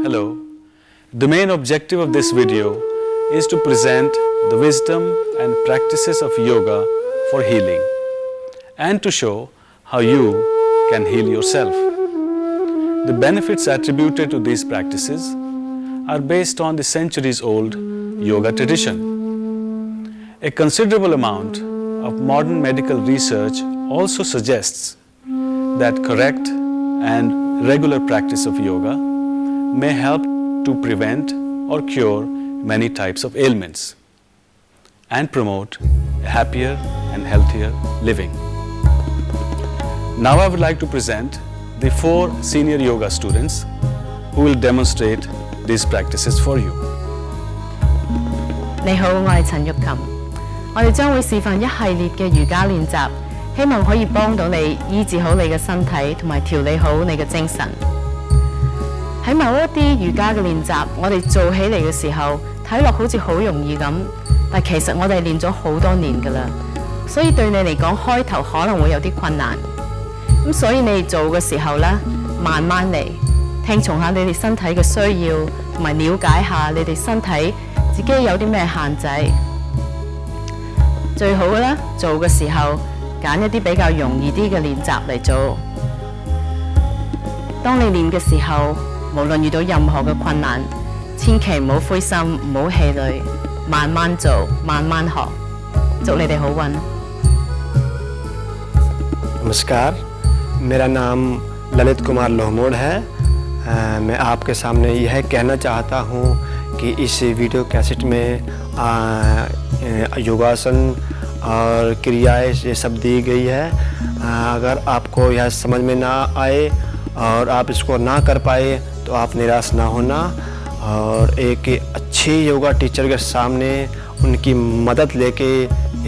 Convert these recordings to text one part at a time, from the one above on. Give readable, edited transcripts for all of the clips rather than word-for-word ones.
Hello. The main objective of this video is to present the wisdom and practices of yoga for healing and to show how you can heal yourself. The benefits attributed to these practices are based on the centuries-old yoga tradition. A considerable amount of modern medical research also suggests that correct and regular practice of yoga may help to prevent or cure many types of ailments and promote a happier and healthier living. Now I would like to present the 4 senior yoga students who will demonstrate these practices for you. 你好，我係陳玉琴。我哋將會示範一系列嘅瑜伽練習，希望可以幫到你醫治好你嘅身體，同埋調理好你嘅精神。喺某一啲瑜伽嘅練習，我哋做起嚟嘅時候，睇落好似好容易咁，但其實我哋練咗好多年㗎啦，所以對你嚟講開頭可能會有啲困難。咁所以你哋做嘅時候咧，慢慢嚟，聽從下你哋身體嘅需要，同埋了解下你哋身體自己有啲咩限制。最好嘅咧，做嘅時候揀一啲比較容易啲嘅練習嚟做。當你練嘅時候，無論遇到任何嘅困難，千祈唔好灰心，唔好氣餒，慢慢做，慢慢學。祝你哋好運。नमस्कार, मेरा नाम ललित कुमार लोहमोड़ है। मैं आपके सामने यह कहना चाहता हूँ कि इस वीडियो कैसेट में योगासन और क्रियाएं ये सब दी गई है। अगर आपको यह समझ में ना आए और आप इसको ना कर पाए तो आप निराश ना होना और एक अच्छे योगा टीचर के सामने उनकी मदद लेके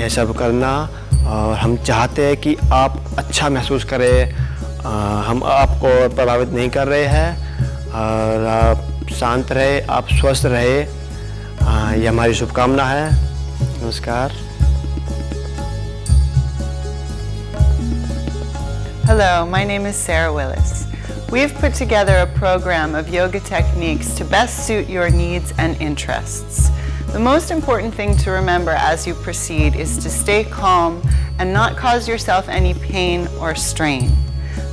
यह सब करना। और हम चाहते हैं कि आप अच्छा महसूस करें। हम आपको प्रभावित नहीं कर रहे हैं और आप शांत रहे, आप स्वस्थ रहे, ये हमारी शुभकामना है। नमस्कार। Hello, my name is Sarah Willis. We've put together a program of yoga techniques to best suit your needs and interests. The most important thing to remember as you proceed is to stay calm and not cause yourself any pain or strain.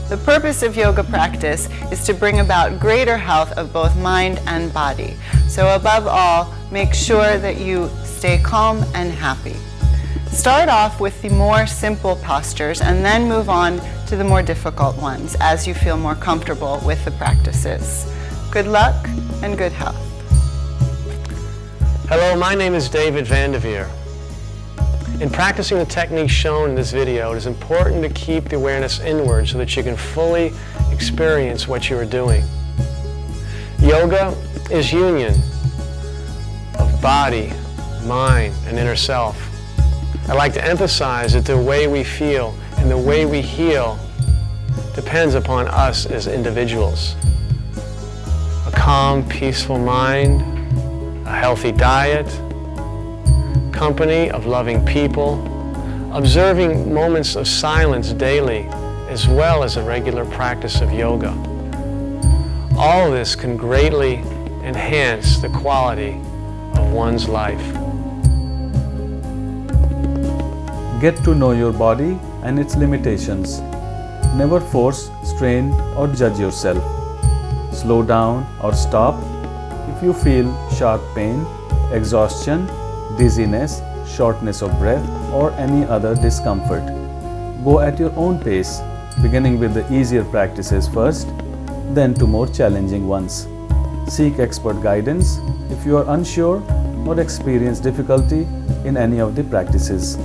The purpose of yoga practice is to bring about greater health of both mind and body. So above all, make sure that you stay calm and happy. Start off with the more simple postures and then move on to the more difficult ones as you feel more comfortable with the practices. Good luck and good health. Hello, my name is David Vanderveer. In practicing the techniques shown in this video, it is important to keep the awareness inward so that you can fully experience what you are doing. Yoga is union of body, mind, and inner self. I like to emphasize that the way we feel and the way we heal depends upon us as individuals. A calm, peaceful mind, a healthy diet, company of loving people, observing moments of silence daily, as well as a regular practice of yoga. All of this can greatly enhance the quality of one's life. Get to know your body and its limitations. Never force, strain, or judge yourself. Slow down or stop if you feel sharp pain, exhaustion, dizziness, shortness of breath, or any other discomfort. Go at your own pace, beginning with the easier practices first, then to more challenging ones. Seek expert guidance if you are unsure or experience difficulty in any of the practices.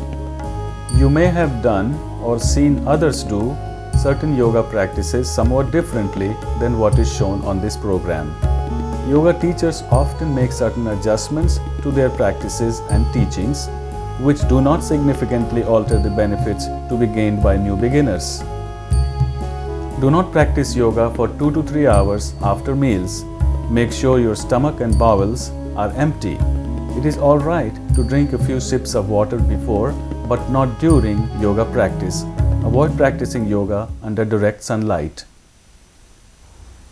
You may have done or seen others do certain yoga practices somewhat differently than what is shown on this program. Yoga teachers often make certain adjustments to their practices and teachings, which do not significantly alter the benefits to be gained by new beginners. Do not practice yoga for 2 to 3 hours after meals. Make sure your stomach and bowels are empty. It is all right to drink a few sips of water before, but not during yoga practice. Avoid practicing yoga under direct sunlight.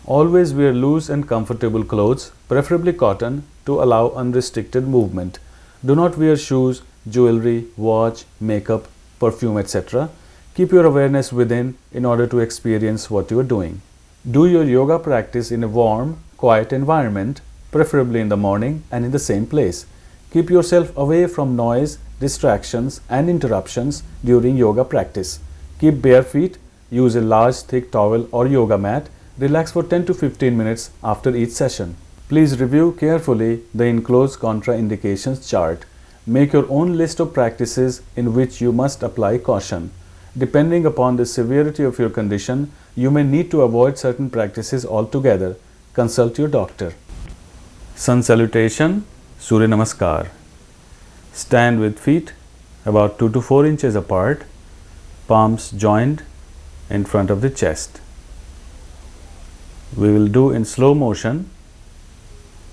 Always wear loose and comfortable clothes, preferably cotton, to allow unrestricted movement. Do not wear shoes, jewelry, watch, makeup, perfume, etc. Keep your awareness within in order to experience what you are doing. Do your yoga practice in a warm, quiet environment, preferably in the morning and in the same place. Keep yourself away from noise, distractions and interruptions during yoga practice. Keep bare feet, use a large thick towel or yoga mat, relax for 10 to 15 minutes after each session. Please review carefully the enclosed contraindications chart. Make your own list of practices in which you must apply caution. Depending upon the severity of your condition, you may need to avoid certain practices altogether. Consult your doctor. Sun Salutation, Surya Namaskar. Stand with feet about 2 to 4 inches apart, palms joined in front of the chest. We will do in slow motion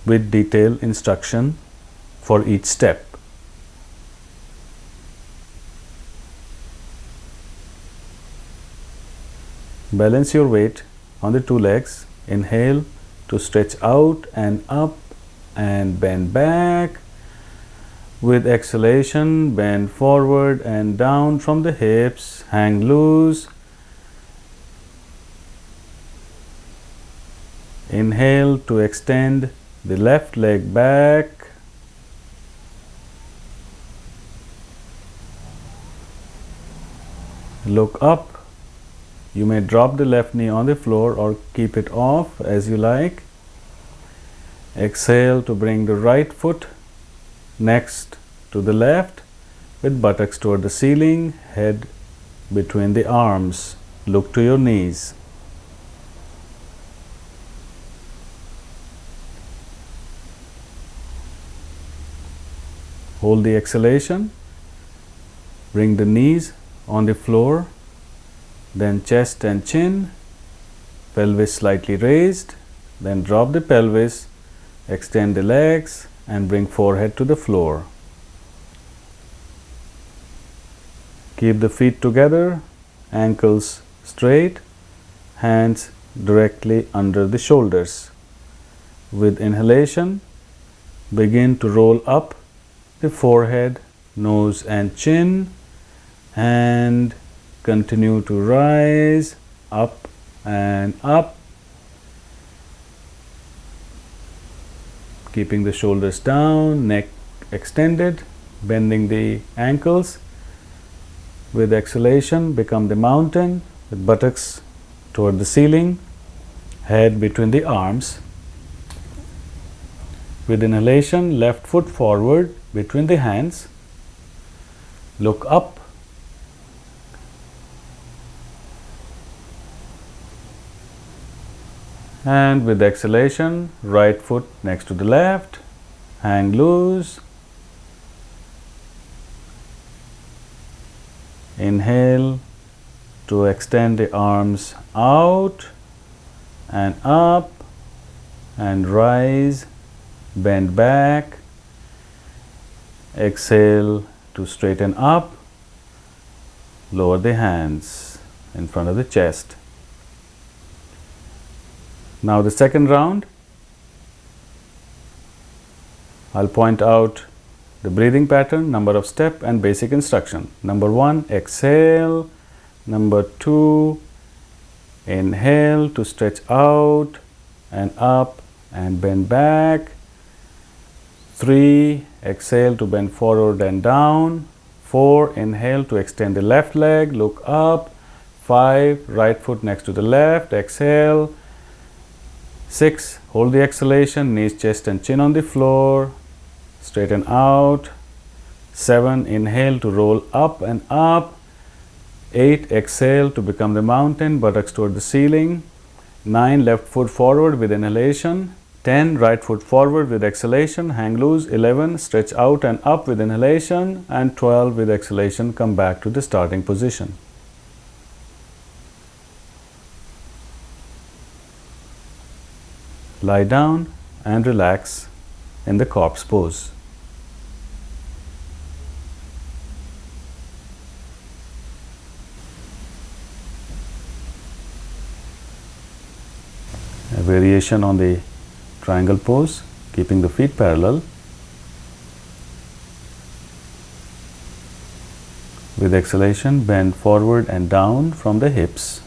with detailed instruction for each step. Balance your weight on the two legs. Inhale to stretch out and up and bend back. With exhalation, bend forward and down from the hips. Hang loose. Inhale to extend the left leg back. Look up. You may drop the left knee on the floor or keep it off as you like. Exhale to bring the right foot next to the left with buttocks toward the ceiling, head between the arms. Look to your knees. Hold the exhalation. Bring the knees on the floor. Then chest and chin, pelvis slightly raised, then drop the pelvis, extend the legs and bring forehead to the floor. Keep the feet together, ankles straight, hands directly under the shoulders. With inhalation, begin to roll up the forehead, nose and chin, and continue to rise up and up, keeping the shoulders down, neck extended, bending the ankles. With exhalation, become the mountain with buttocks toward the ceiling, head between the arms. With inhalation, left foot forward between the hands. Look up. And with exhalation, right foot next to the left, hang loose. Inhale to extend the arms out and up and rise, bend back. Exhale to straighten up, lower the hands in front of the chest. Now the second round, I'll point out the breathing pattern, number of step and basic instruction. Number 1, exhale. Number 2, inhale to stretch out and up and bend back. 3, exhale to bend forward and down. 4, inhale to extend the left leg, look up. 5, right foot next to the left, exhale. 6, hold the exhalation, knees, chest and chin on the floor, straighten out. 7, inhale to roll up and up. 8, exhale to become the mountain, buttocks toward the ceiling. 9, left foot forward with inhalation. 10, right foot forward with exhalation, hang loose. 11, stretch out and up with inhalation. And 12, with exhalation, come back to the starting position. Lie down and relax in the corpse pose. variation on the triangle pose, keeping the feet parallel. With exhalation, bend forward and down from the hips.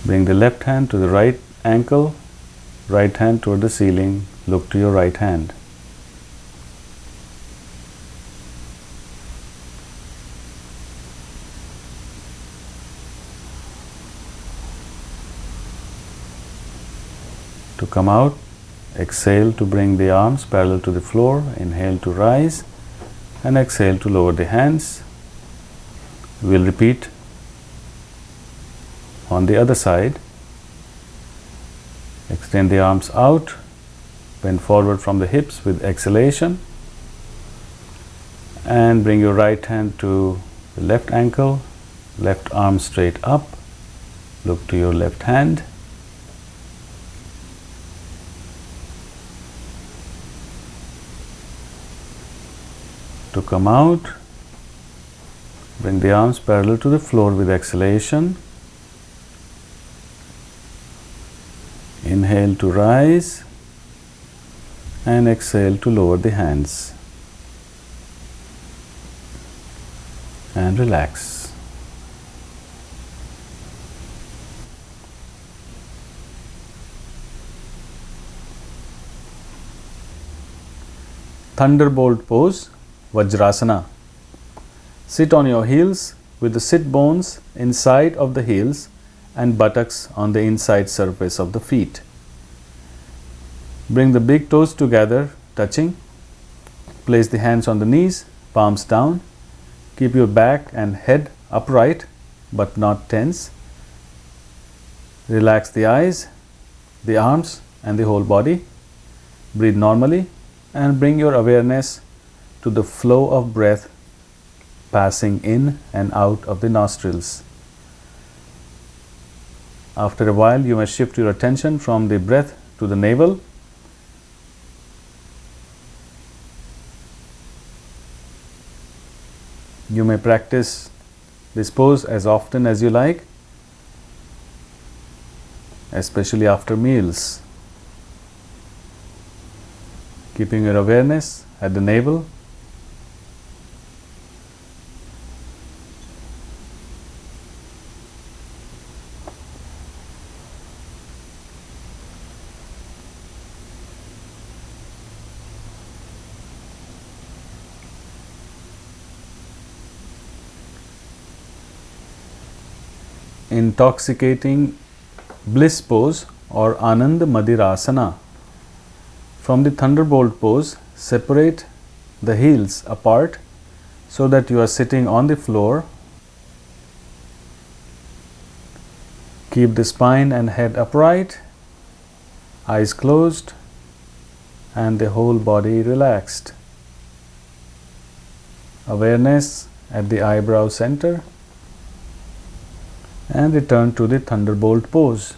Bring the left hand to the right ankle, right hand toward the ceiling, look to your right hand. To come out, exhale to bring the arms parallel to the floor, inhale to rise, and exhale to lower the hands. We'll repeat on the other side. Extend the arms out, bend forward from the hips with exhalation, and bring your right hand to the left ankle, left arm straight up, look to your left hand. To come out, bring the arms parallel to the floor with exhalation. Inhale to rise and exhale to lower the hands and relax. Thunderbolt pose, Vajrasana. Sit on your heels with the sit bones inside of the heels and buttocks on the inside surface of the feet. Bring the big toes together, touching. Place the hands on the knees, palms down. Keep your back and head upright but not tense. Relax the eyes, the arms and the whole body. Breathe normally and bring your awareness to the flow of breath passing in and out of the nostrils. After a while, you may shift your attention from the breath to the navel. You may practice this pose as often as you like, especially after meals. Keeping your awareness at the navel. Intoxicating bliss pose or Ananda Madirasana. From the thunderbolt pose, separate the heels apart so that you are sitting on the floor. Keep the spine and head upright, eyes closed, and the whole body relaxed. Awareness at the eyebrow center. And return to the thunderbolt pose.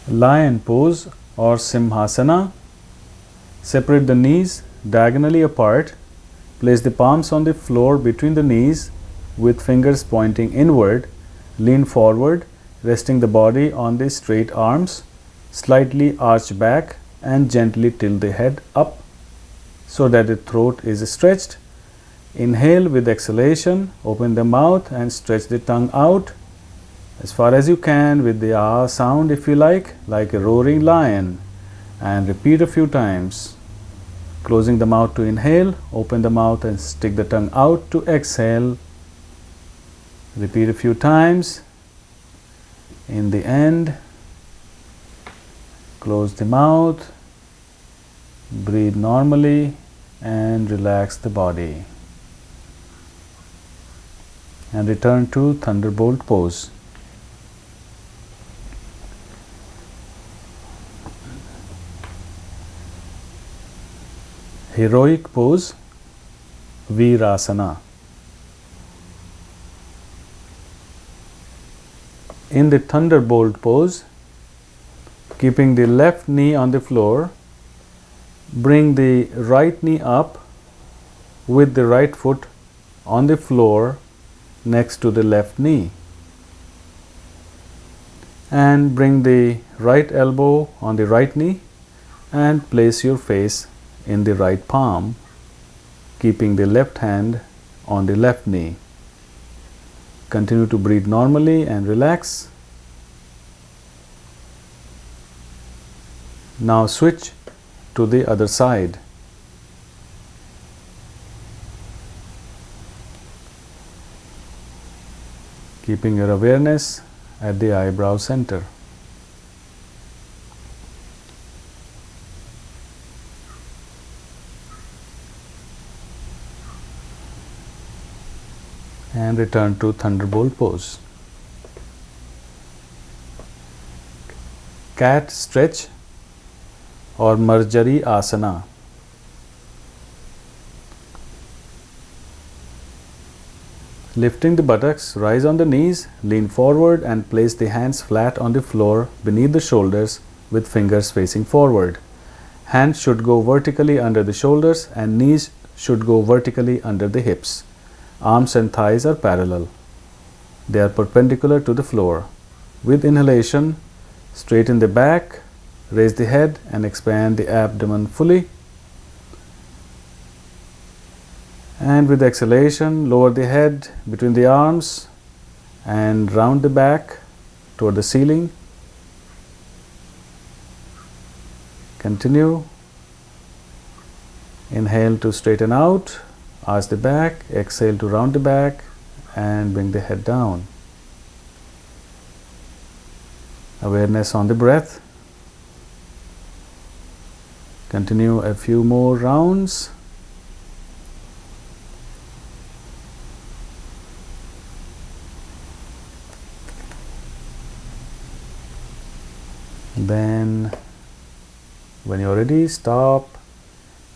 Lion pose or Simhasana. Separate the knees diagonally apart. Place the palms on the floor between the knees with fingers pointing inward. Lean forward, resting the body on the straight arms. Slightly arch back and gently tilt the head up so that the throat is stretched. Inhale with exhalation, open the mouth and stretch the tongue out as far as you can with the ah sound if you like a roaring lion, and repeat a few times. Closing the mouth to inhale, open the mouth and stick the tongue out to exhale. Repeat a few times. In the end, close the mouth, breathe normally and relax the body. And return to thunderbolt pose. Heroic pose, Virasana. In the thunderbolt pose, keeping the left knee on the floor, Bring the right knee up with the right foot on the floor next to the left knee. And bring the right elbow on the right knee and place your face in the right palm, keeping the left hand on the left knee. Continue to breathe normally and relax. Now switch to the other side. Keeping your awareness at the eyebrow center. And return to Thunderbolt pose. Cat stretch or Marjari asana. Lifting the buttocks, rise on the knees, lean forward and place the hands flat on the floor beneath the shoulders with fingers facing forward. Hands should go vertically under the shoulders and knees should go vertically under the hips. Arms and thighs are parallel. They are perpendicular to the floor. With inhalation, straighten the back, raise the head and expand the abdomen fully. And with exhalation, lower the head between the arms and round the back toward the ceiling. Continue. Inhale to straighten out, arch the back, exhale to round the back and bring the head down. Awareness on the breath. Continue a few more rounds. Then, when you're ready, stop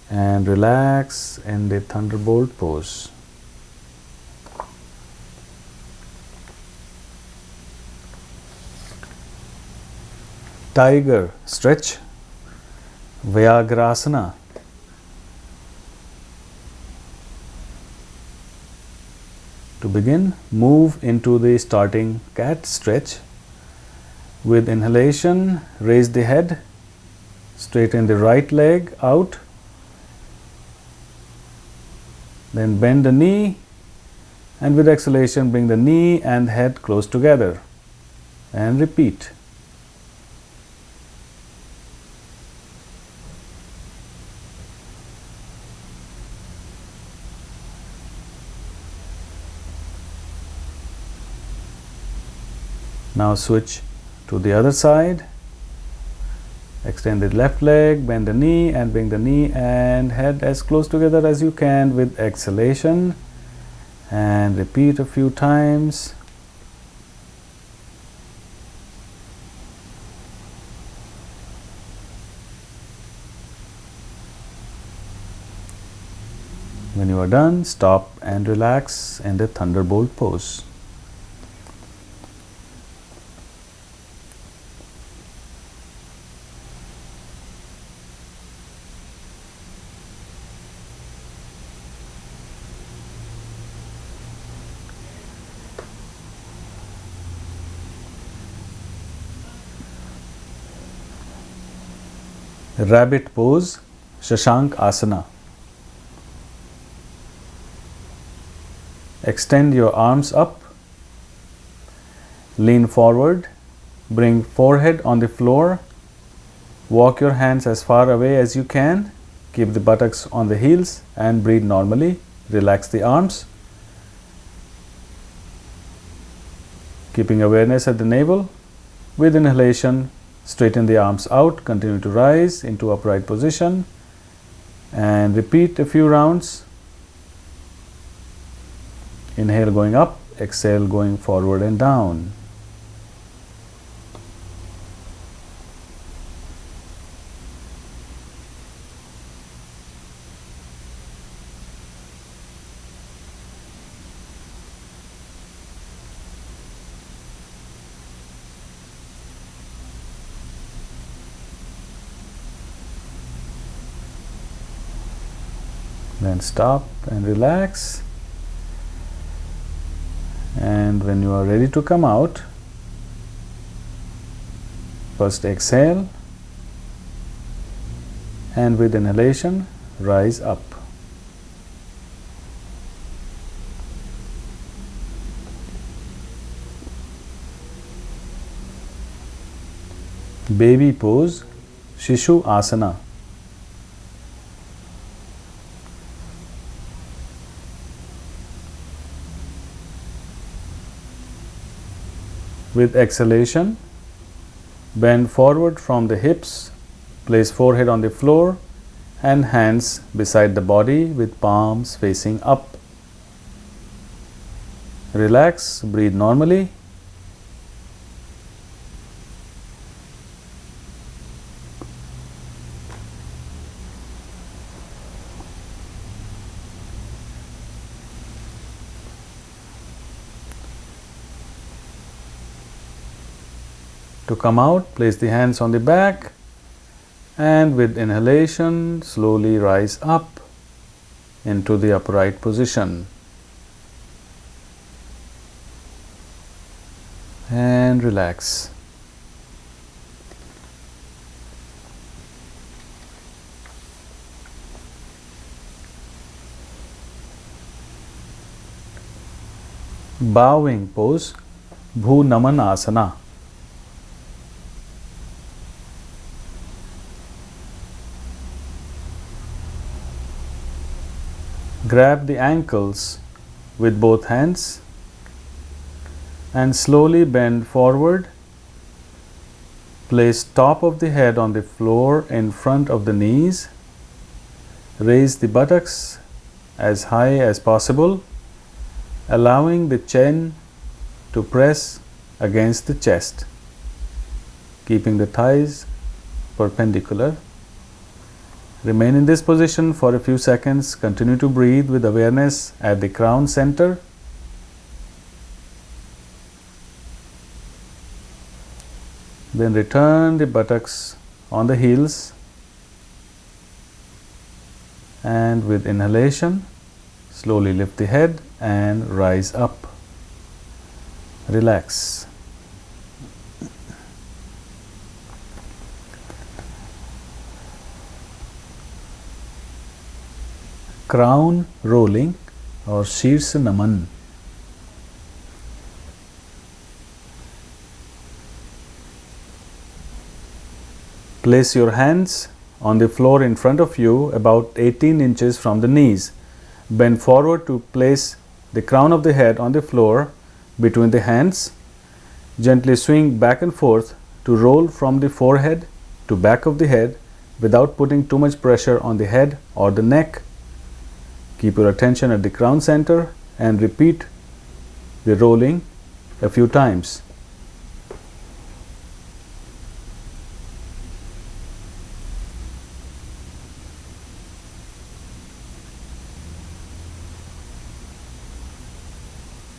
and relax in the Thunderbolt pose. Tiger stretch, Vyagrasana. To begin, move into the starting cat stretch. With inhalation, raise the head, straighten the right leg out, then bend the knee, and with exhalation, bring the knee and head close together, and repeat. Now switch to the other side. Extend the left leg, bend the knee and bring the knee and head as close together as you can with exhalation, and repeat a few times. When you are done, stop and relax in the Thunderbolt pose. Rabbit pose, Shashank asana. Extend your arms up, lean forward, bring forehead on the floor, walk your hands as far away as you can, keep the buttocks on the heels and breathe normally, relax the arms. Keeping awareness at the navel, with inhalation, straighten the arms out, continue to rise into upright position and repeat a few rounds. Inhale going up, exhale going forward and down. Then stop and relax. And when you are ready to come out, first exhale, and with inhalation, rise up. Baby pose, Shishu Asana. With exhalation, bend forward from the hips, place forehead on the floor and hands beside the body with palms facing up. Relax, breathe normally. To come out, place the hands on the back and with inhalation, slowly rise up into the upright position. And relax. Bowing pose, Bhu Naman Asana. Grab the ankles with both hands and slowly bend forward. Place top of the head on the floor in front of the knees. Raise the buttocks as high as possible, allowing the chin to press against the chest, keeping the thighs perpendicular. Remain in this position for a few seconds. Continue to breathe with awareness at the crown center. Then return the buttocks on the heels. And with inhalation, slowly lift the head and rise up. Relax. Crown rolling or Shirsa Naman. Place your hands on the floor in front of you about 18 inches from the knees. Bend forward to place the crown of the head on the floor between the hands. Gently swing back and forth to roll from the forehead to back of the head without putting too much pressure on the head or the neck. Keep your attention at the crown center and repeat the rolling a few times.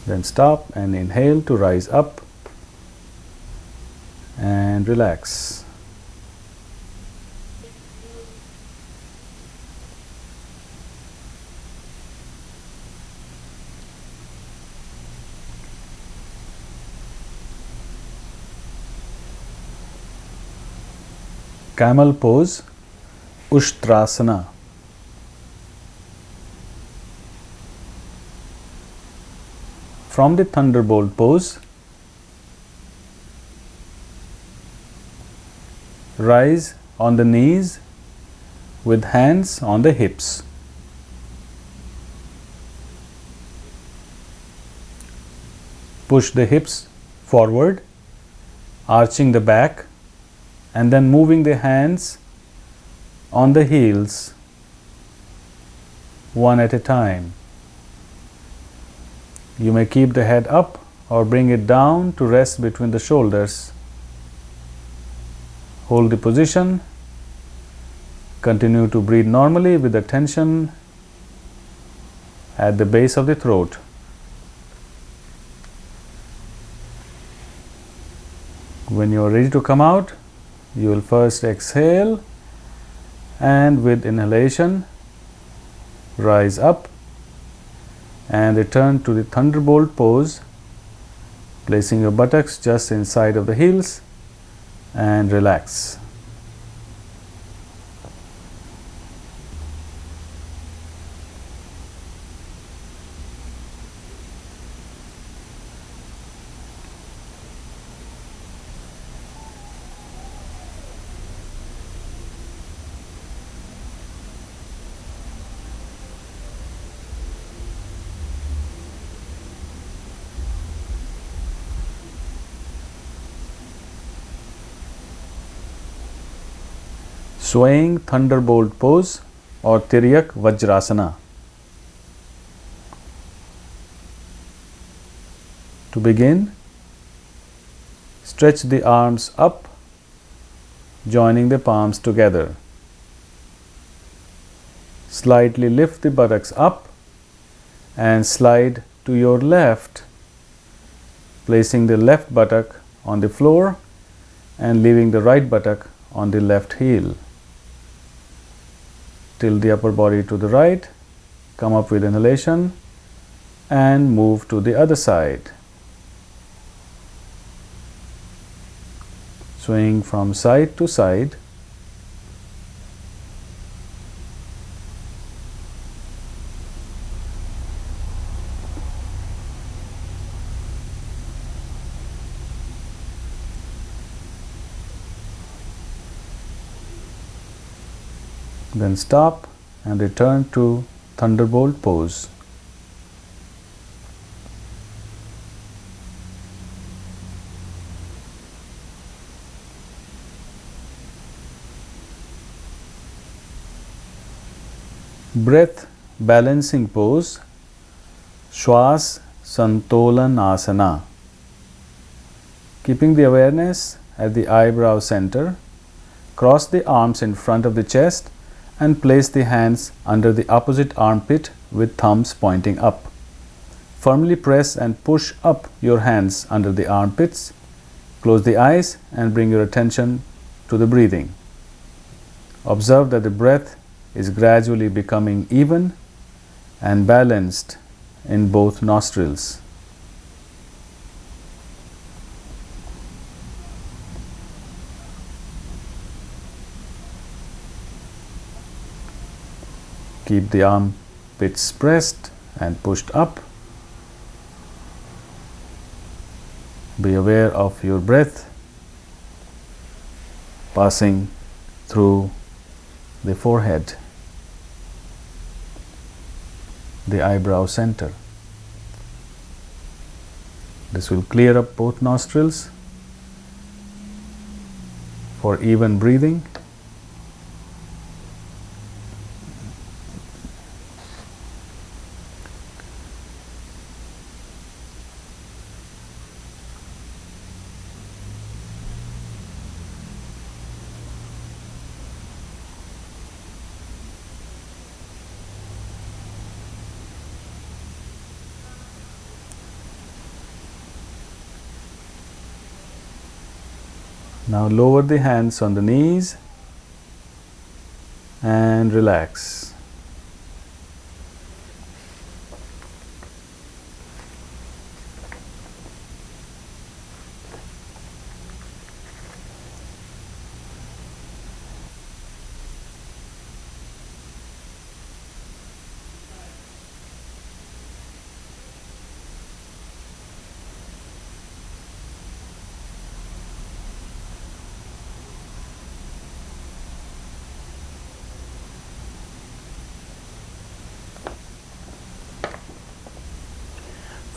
Then stop and inhale to rise up and relax. Camel pose, Ushtrasana. From the thunderbolt pose, rise on the knees with hands on the hips. Push the hips forward, arching the back, and then moving the hands on the heels one at a time. You may keep the head up or bring it down to rest between the shoulders. Hold the position. Continue to breathe normally with the tension at the base of the throat. When you are ready to come out, you will first exhale and with inhalation, rise up and return to the thunderbolt pose, placing your buttocks just inside of the heels and relax. Swaying thunderbolt pose or Tiryak Vajrasana. To begin, stretch the arms up, joining the palms together. Slightly lift the buttocks up and slide to your left, placing the left buttock on the floor and leaving the right buttock on the left heel. Tilt the upper body to the right, come up with inhalation and move to the other side. Swing from side to side. Then stop and return to thunderbolt pose. Breath balancing pose, Shwas Santolan Asana. Keeping the awareness at the eyebrow center, cross the arms in front of the chest and place the hands under the opposite armpit with thumbs pointing up. Firmly press and push up your hands under the armpits. Close the eyes and bring your attention to the breathing. Observe that the breath is gradually becoming even and balanced in both nostrils. Keep the armpits pressed and pushed up. Be aware of your breath passing through the forehead, the eyebrow center. This will clear up both nostrils for even breathing. Now lower the hands on the knees and relax.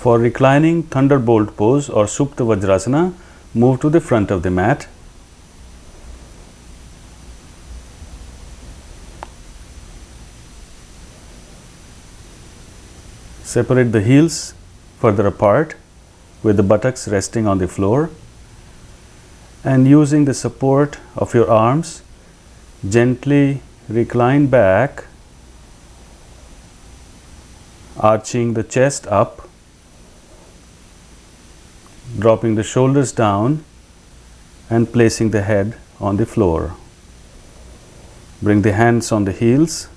For reclining thunderbolt pose or Supta Vajrasana, move to the front of the mat. Separate the heels further apart with the buttocks resting on the floor, and using the support of your arms, gently recline back, arching the chest up, dropping the shoulders down and placing the head on the floor. Bring the hands on the heels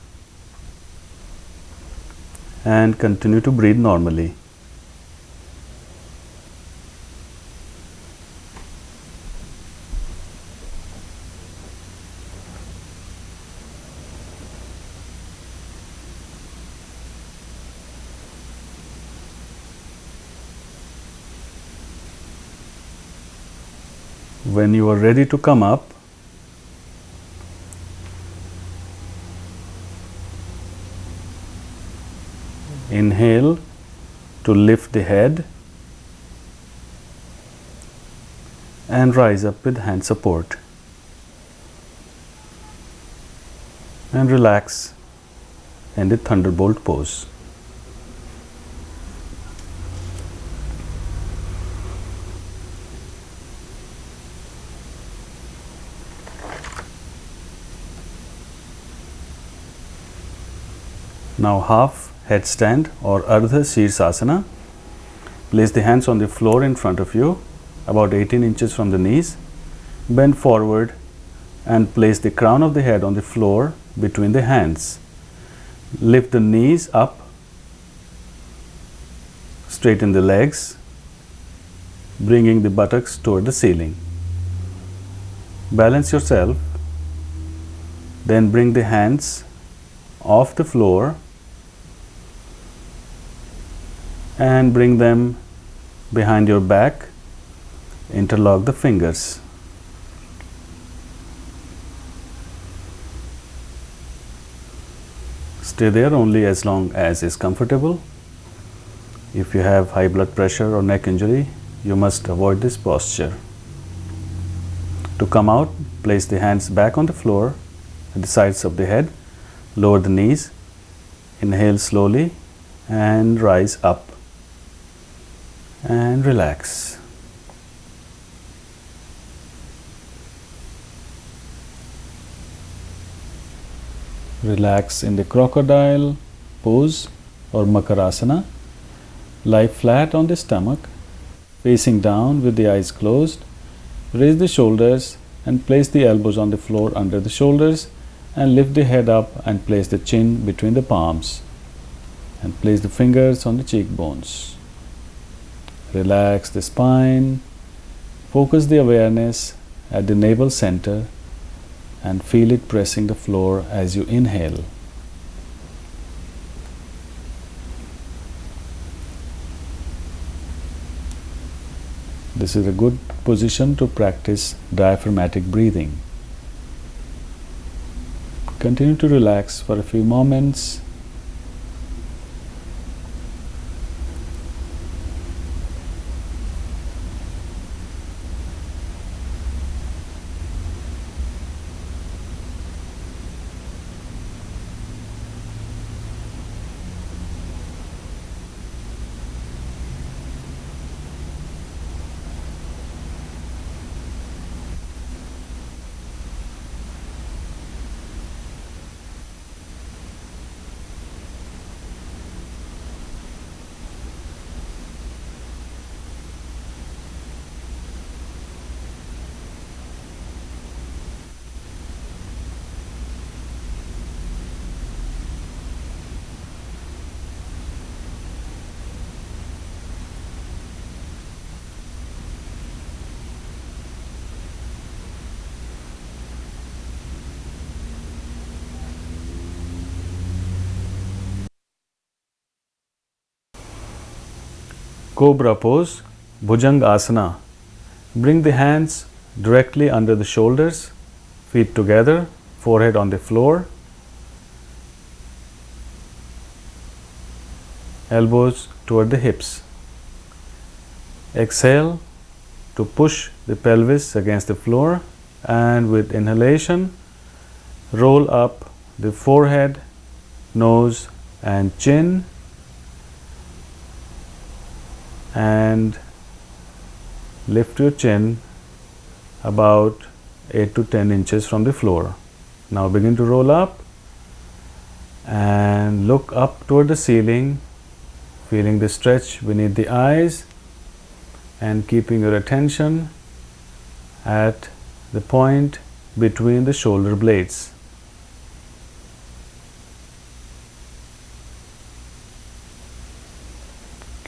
and continue to breathe normally. When you are ready to come up, inhale to lift the head and rise up with hand support, and relax in the thunderbolt pose. Now half headstand or Ardha Shirsasana. Place the hands on the floor in front of you, about 18 inches from the knees. Bend forward and place the crown of the head on the floor between the hands. Lift the knees up, straighten the legs, bringing the buttocks toward the ceiling. Balance yourself, then bring the hands off the floor and bring them behind your back. Interlock the fingers. Stay there only as long as is comfortable. If you have high blood pressure or neck injury, you must avoid this posture. To come out, place the hands back on the floor at the sides of the head. Lower the knees. Inhale slowly and rise up. And relax. Relax in the crocodile pose or Makarasana. Lie flat on the stomach, facing down with the eyes closed. Raise the shoulders and place the elbows on the floor under the shoulders, and lift the head up and place the chin between the palms, and place the fingers on the cheekbones. Relax the spine, focus the awareness at the navel center and feel it pressing the floor as you inhale. This is a good position to practice diaphragmatic breathing. Continue to relax for a few moments. Cobra pose, Bhujanga Asana. Bring the hands directly under the shoulders, feet together, forehead on the floor, elbows toward the hips. Exhale to push the pelvis against the floor, and with inhalation, roll up the forehead, nose and chin, and lift your chin about 8 to 10 inches from the floor. Now begin to roll up and look up toward the ceiling, feeling the stretch beneath the eyes and keeping your attention at the point between the shoulder blades.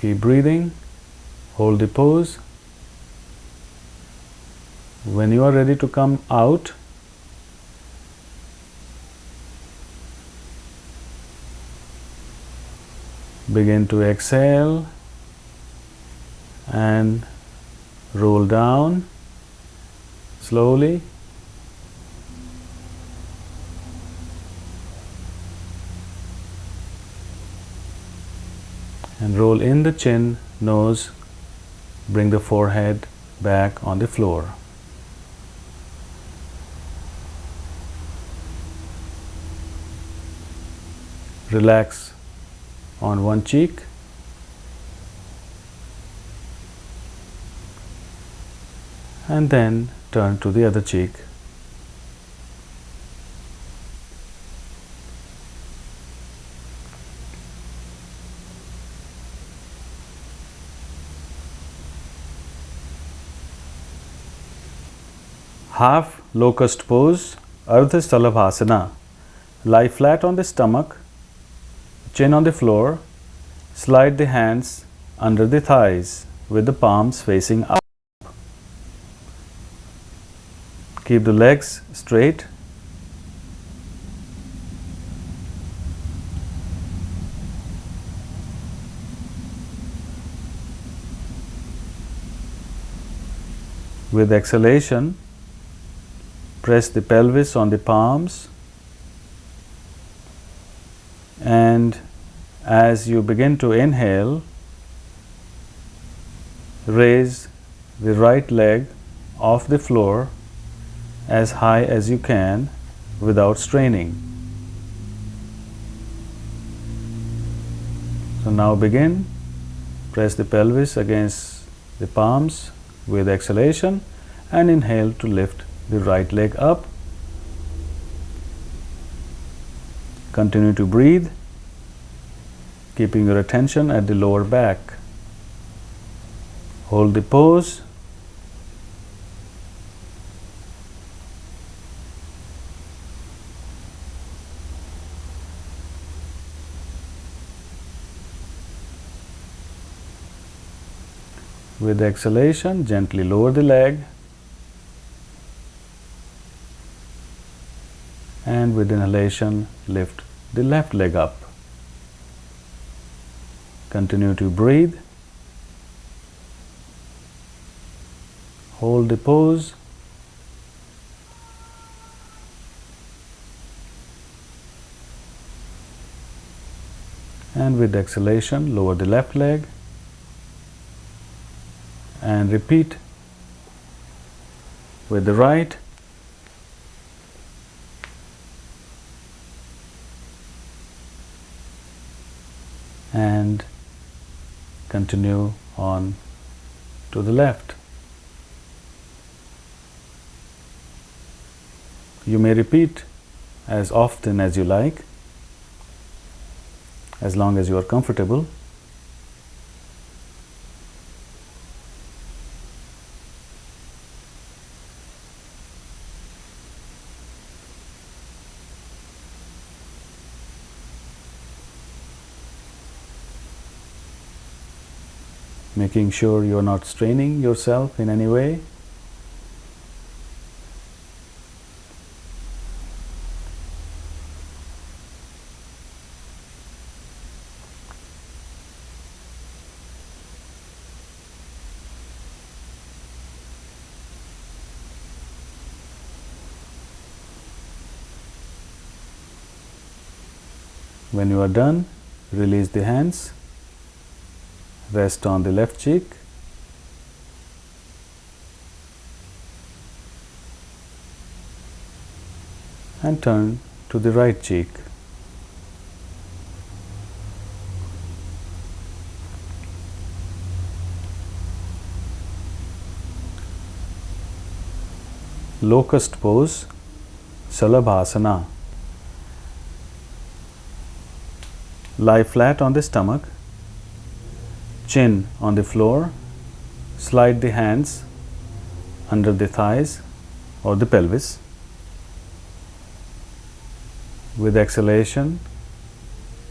Keep breathing. Hold the pose. When you are ready to come out, begin to exhale and roll down slowly. And roll in the chin, nose, bring the forehead back on the floor. Relax on one cheek. And then turn to the other cheek. Half locust pose, Ardha Stalabhasana. Lie flat on the stomach, chin on the floor, slide the hands under the thighs with the palms facing up. Keep the legs straight. With exhalation, press the pelvis on the palms, and as you begin to inhale, raise the right leg off the floor as high as you can without straining. So now begin. Press the pelvis against the palms with exhalation and inhale to lift the right leg up. Continue to breathe, keeping your attention at the lower back. Hold the pose. With exhalation, gently lower the leg. And with inhalation, lift the left leg up. Continue to breathe. Hold the pose. And with exhalation, lower the left leg. And repeat with the right. And continue on to the left. You may repeat as often as you like, as long as you are comfortable. Making sure you are not straining yourself in any way. When you are done, release the hands. Rest on the left cheek. And turn to the right cheek. Locust pose, Salabhasana. Lie flat on the stomach, chin on the floor, slide the hands under the thighs or the pelvis. With exhalation,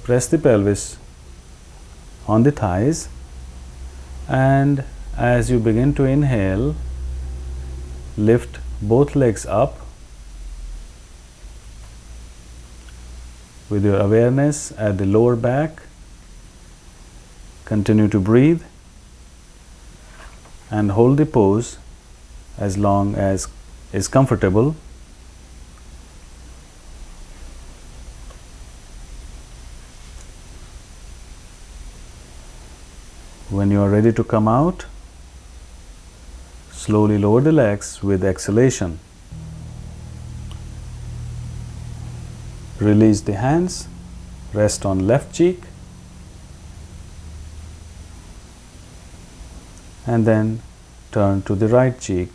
press the pelvis on the thighs And as you begin to inhale, lift both legs up with your awareness at the lower back. Continue to breathe and hold the pose as long as is comfortable. When you are ready to come out, slowly lower the legs with exhalation. Release the hands, rest on left cheek, and then turn to the right cheek.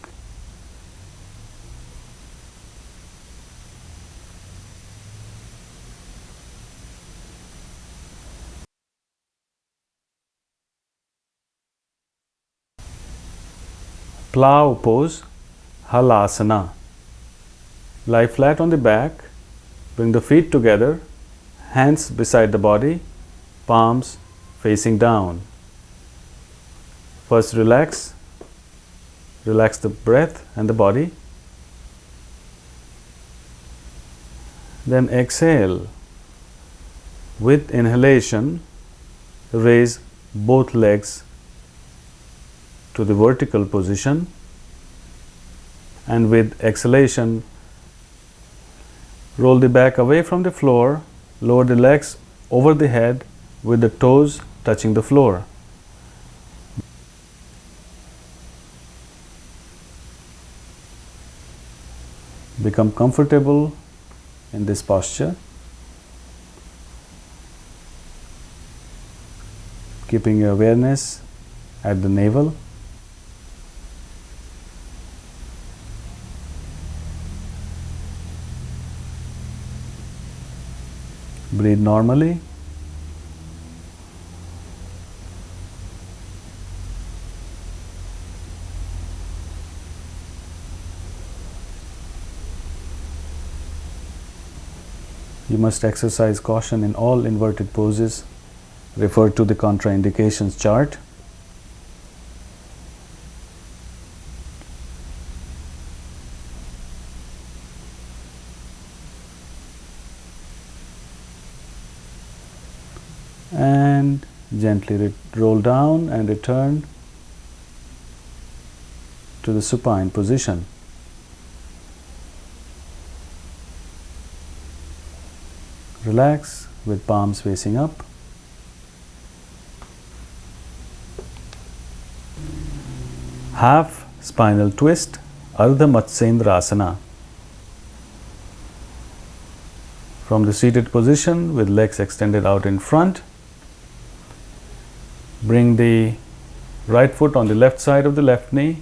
Plow pose, halasana. Lie flat on the back, bring the feet together, hands beside the body, palms facing down. First relax the breath and the body. Then exhale. With inhalation, raise both legs to the vertical position, and with exhalation, roll the back away from the floor, lower the legs over the head with the toes touching the floor. Become comfortable in this posture, keeping your awareness at the navel. Breathe normally. You must exercise caution in all inverted poses. Refer to the contraindications chart. And gently roll down and return to the supine position. Relax with palms facing up. Half spinal twist, Ardha Matsyendrasana. From the seated position with legs extended out in front, bring the right foot on the left side of the left knee.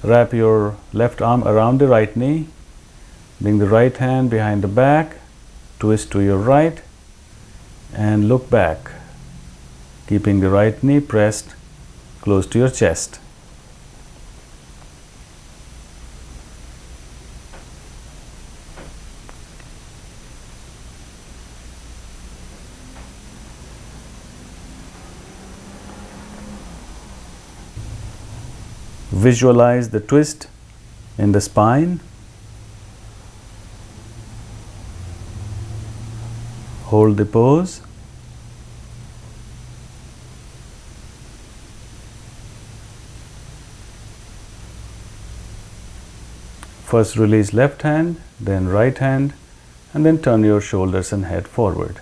Wrap your left arm around the right knee. Bring the right hand behind the back. Twist to your right and look back, keeping the right knee pressed close to your chest. Visualize the twist in the spine. Hold the pose. First release left hand, then right hand, and then turn your shoulders and head forward.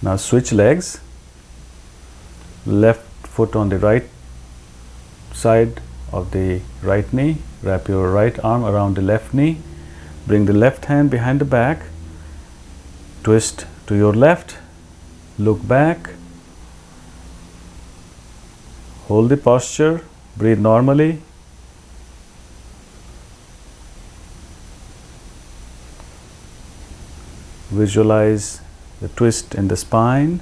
Now switch legs. Left foot on the right side of the right knee. Wrap your right arm around the left knee. Bring the left hand behind the back. Twist to your left, look back, hold the posture, breathe normally. Visualize the twist in the spine.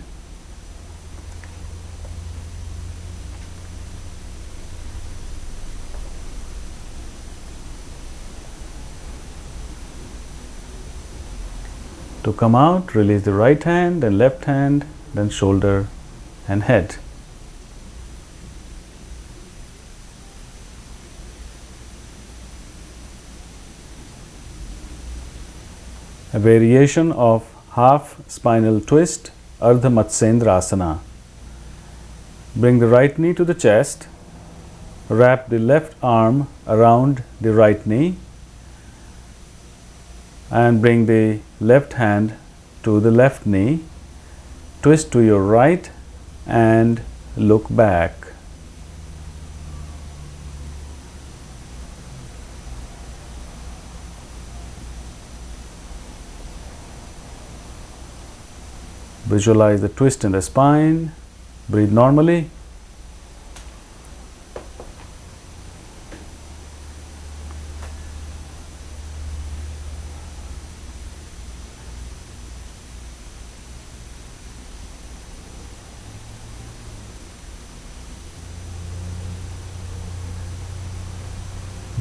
To come out, release the right hand, then left hand, then shoulder and head. A variation of half spinal twist, Ardha Matsyendrasana. Bring the right knee to the chest, wrap the left arm around the right knee, and bring the left hand to the left knee. Twist to your right and look back. Visualize the twist in the spine. Breathe normally.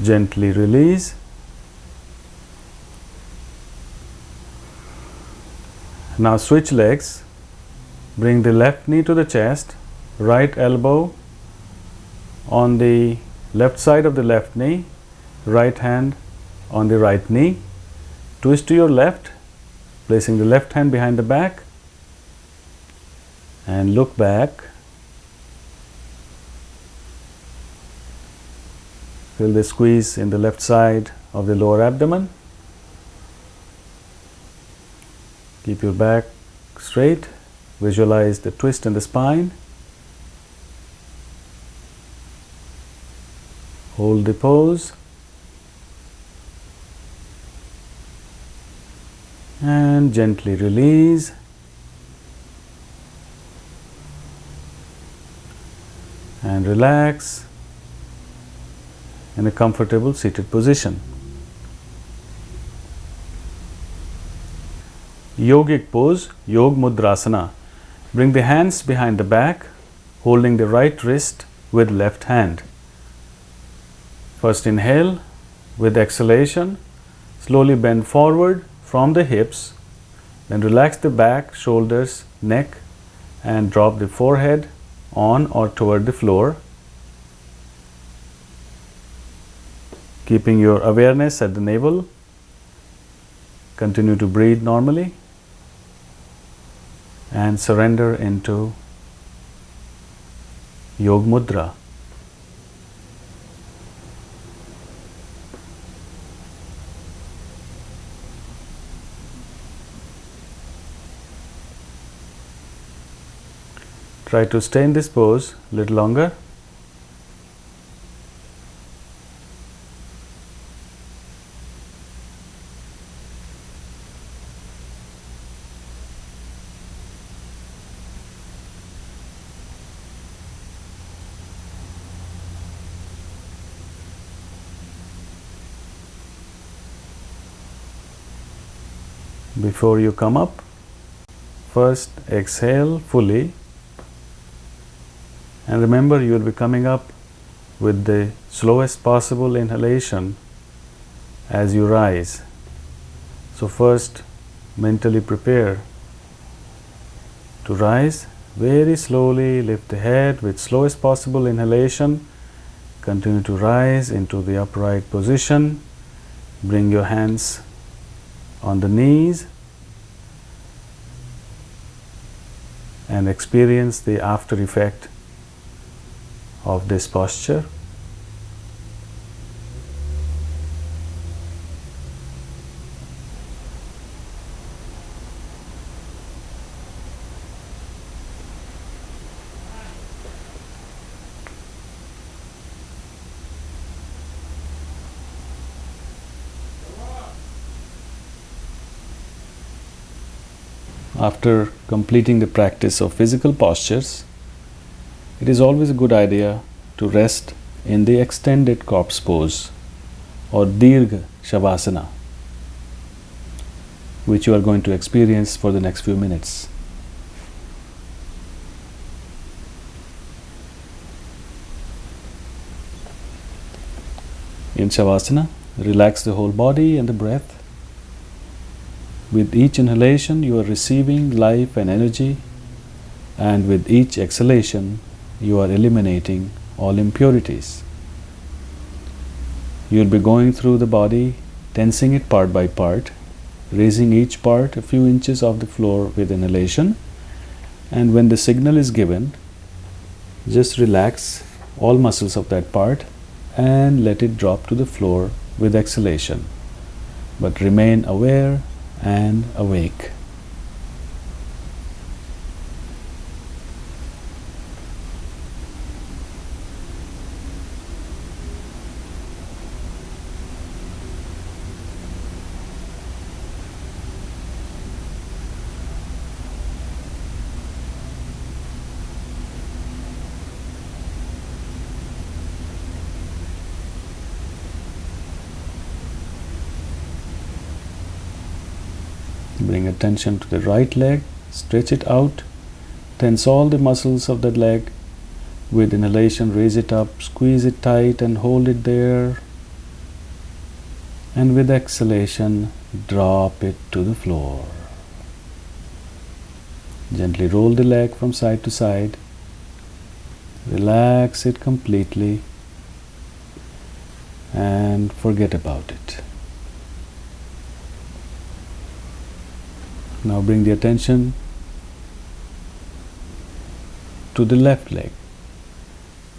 Gently release. Now switch legs. Bring the left knee to the chest, right elbow on the left side of the left knee, right hand on the right knee. Twist to your left, placing the left hand behind the back, and look back. Feel the squeeze in the left side of the lower abdomen. Keep your back straight. Visualize the twist in the spine. Hold the pose. And gently release. And relax in a comfortable seated position. Yogic pose, Yog Mudrasana. Bring the hands behind the back, holding the right wrist with left hand. First inhale. With exhalation, slowly bend forward from the hips. Then relax the back, shoulders, neck, and drop the forehead on or toward the floor. Keeping your awareness at the navel. Continue to breathe normally. And surrender into Yog Mudra. Try to stay in this pose a little longer. Before you come up, first exhale fully, and remember you will be coming up with the slowest possible inhalation as you rise. So first mentally prepare to rise. Very slowly lift the head with slowest possible inhalation. Continue to rise into the upright position. Bring your hands on the knees and experience the after effect of this posture. After completing the practice of physical postures, it is always a good idea to rest in the extended corpse pose or Dirgha Shavasana, which you are going to experience for the next few minutes. In Shavasana, relax the whole body and the breath. With each inhalation, you are receiving life and energy, and with each exhalation, you are eliminating all impurities. You will be going through the body, tensing it part by part, raising each part a few inches off the floor with inhalation. And when the signal is given, just relax all muscles of that part and let it drop to the floor with exhalation. But remain aware and awake. Bring attention to the right leg, stretch it out, tense all the muscles of the leg. With inhalation, raise it up, squeeze it tight and hold it there. And with exhalation, drop it to the floor. Gently roll the leg from side to side. Relax it completely and forget about it. Now bring the attention to the left leg.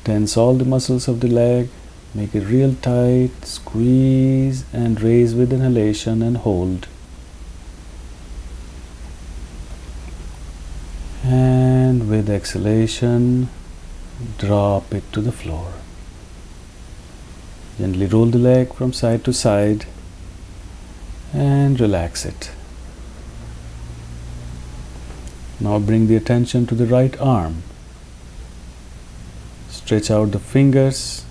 Tense all the muscles of the leg, make it real tight, squeeze and raise with inhalation and hold. And with exhalation, drop it to the floor. Gently roll the leg from side to side and relax it. Now bring the attention to the right arm. Stretch out the fingers,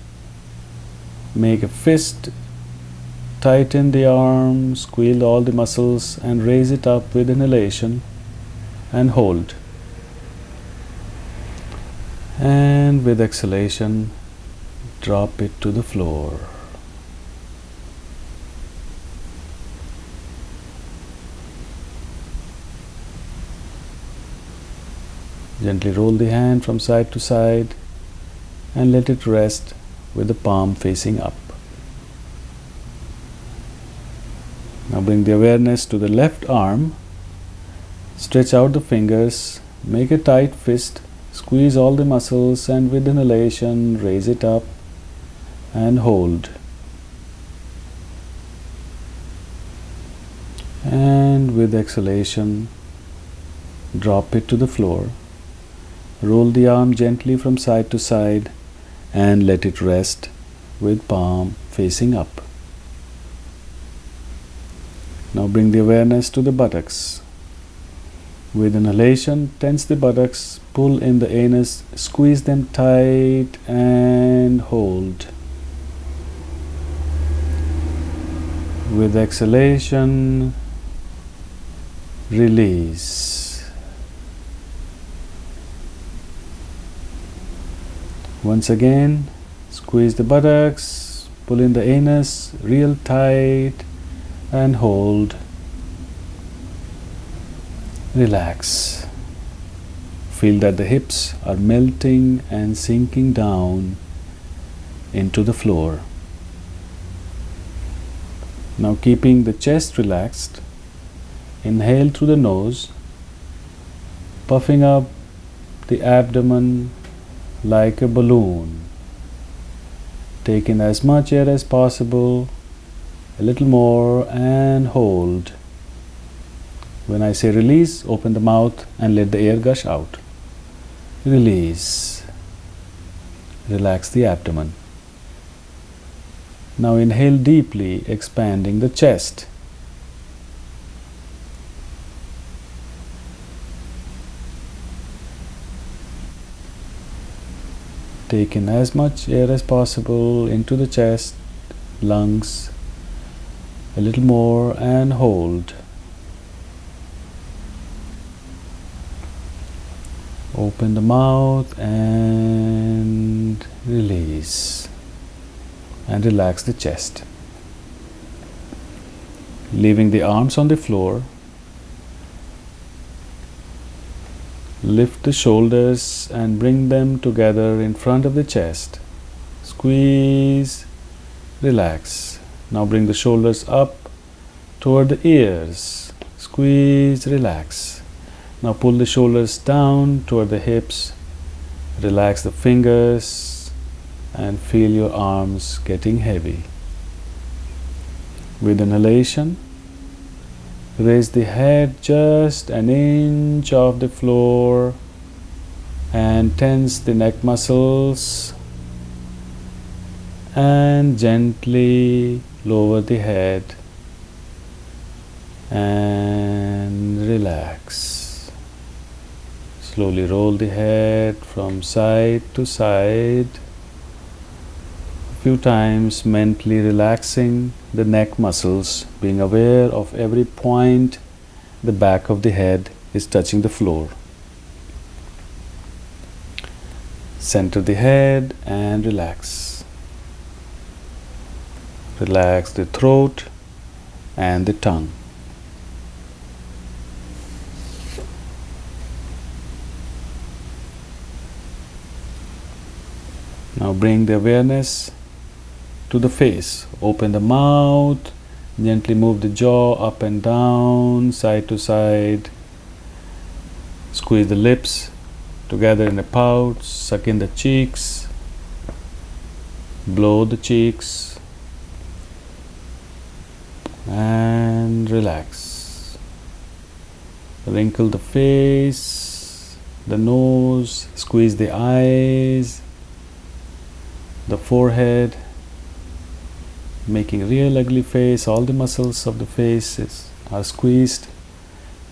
make a fist, tighten the arm, squeeze all the muscles and raise it up with inhalation and hold. And with exhalation, drop it to the floor. Gently roll the hand from side to side and let it rest with the palm facing up. Now bring the awareness to the left arm. Stretch out the fingers, make a tight fist, squeeze all the muscles and with inhalation raise it up and hold. And with exhalation, drop it to the floor. Roll the arm gently from side to side and let it rest with palm facing up. Now bring the awareness to the buttocks. With inhalation, tense the buttocks, pull in the anus, squeeze them tight and hold. With exhalation, release. Once again, squeeze the buttocks, pull in the anus real tight and hold. Relax. Feel that the hips are melting and sinking down into the floor. Now keeping the chest relaxed, inhale through the nose, puffing up the abdomen like a balloon. Take in as much air as possible, a little more and hold. When I say release, open the mouth and let the air gush out. Release. Relax the abdomen. Now inhale deeply, expanding the chest. Take in as much air as possible into the chest, lungs, a little more and hold. Open the mouth and release. And relax the chest. Leaving the arms on the floor, lift the shoulders and bring them together in front of the chest. Squeeze, relax. Now bring the shoulders up toward the ears. Squeeze, relax. Now pull the shoulders down toward the hips. Relax the fingers and feel your arms getting heavy. With inhalation, raise the head just an inch off the floor and tense the neck muscles and gently lower the head and relax. Slowly roll the head from side to side. A few times mentally relaxing the neck muscles, being aware of every point the back of the head is touching the floor. Center the head and relax. Relax the throat and the tongue. Now bring the awareness to the face. Open the mouth, gently move the jaw up and down, side to side. Squeeze the lips together in a pout, suck in the cheeks, blow the cheeks, and relax. Wrinkle the face, the nose, squeeze the eyes, the forehead, making a real ugly face. All the muscles of the face are squeezed,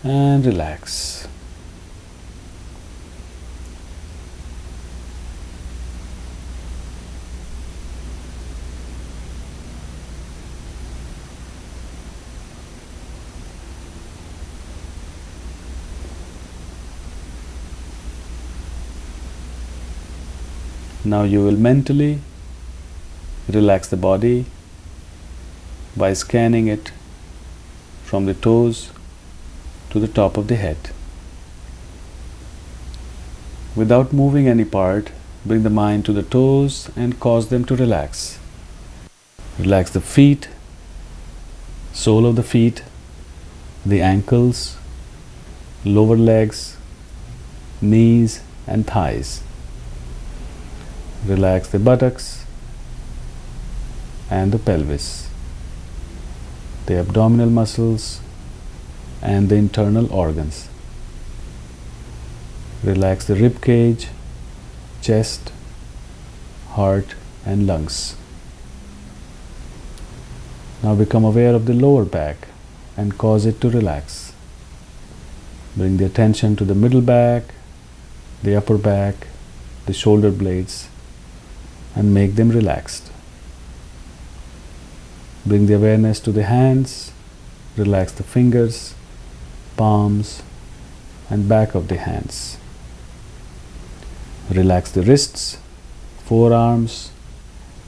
and relax. Now you will mentally relax the body by scanning it from the toes to the top of the head. Without moving any part, bring the mind to the toes and cause them to relax. Relax the feet, sole of the feet, the ankles, lower legs, knees and thighs. Relax the buttocks and the pelvis, the abdominal muscles and the internal organs. Relax the rib cage, chest, heart and lungs. Now become aware of the lower back and cause it to relax. Bring the attention to the middle back, the upper back, the shoulder blades, and make them relaxed. Bring the awareness to the hands, relax the fingers, palms, and back of the hands. Relax the wrists, forearms,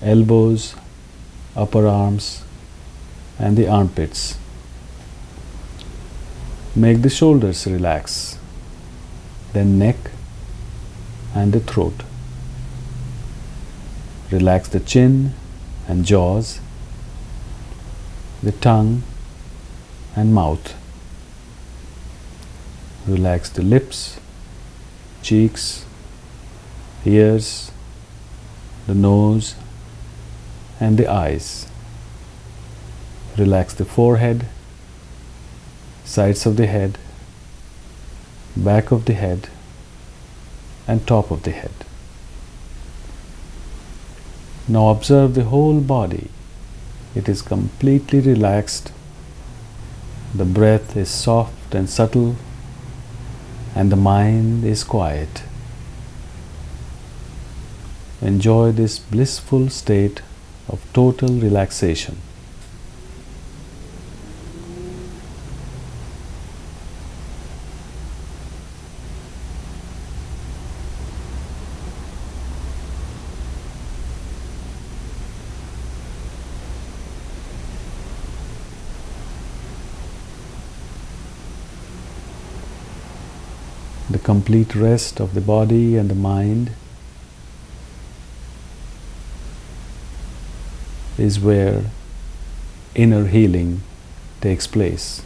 elbows, upper arms, and the armpits. Make the shoulders relax, then neck and the throat. Relax the chin and jaws, the tongue and mouth. Relax the lips, cheeks, ears, the nose and the eyes. Relax the forehead, sides of the head, back of the head and top of the head. Now observe the whole body. It is completely relaxed. The breath is soft and subtle, and the mind is quiet. Enjoy this blissful state of total relaxation. The complete rest of the body and the mind is where inner healing takes place.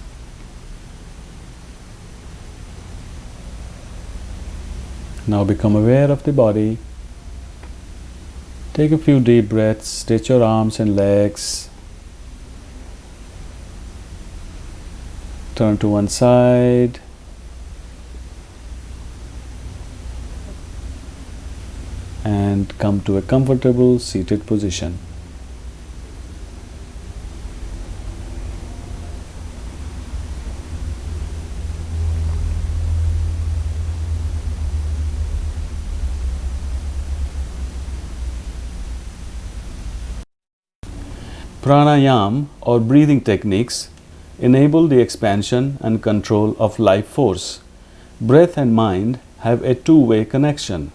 Now become aware of the body. Take a few deep breaths, stretch your arms and legs. Turn to one side. And come to a comfortable seated position. Pranayama or breathing techniques enable the expansion and control of life force. Breath and mind have a two-way connection.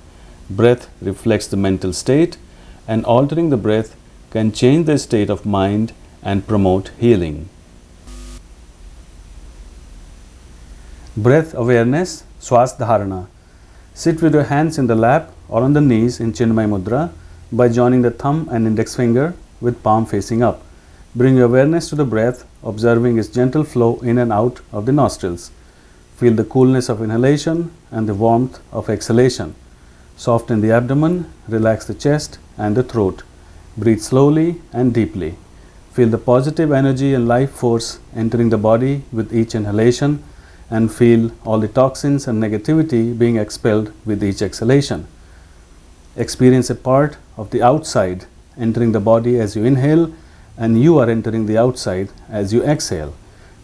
Breath reflects the mental state, and altering the breath can change the state of mind and promote healing. Breath awareness, Swas Dharana. Sit with your hands in the lap or on the knees in Chinmay Mudra by joining the thumb and index finger with palm facing up. Bring your awareness to the breath, observing its gentle flow in and out of the nostrils. Feel the coolness of inhalation and the warmth of exhalation. Soften the abdomen, relax the chest and the throat. Breathe slowly and deeply. Feel the positive energy and life force entering the body with each inhalation, and feel all the toxins and negativity being expelled with each exhalation. Experience a part of the outside entering the body as you inhale, and you are entering the outside as you exhale.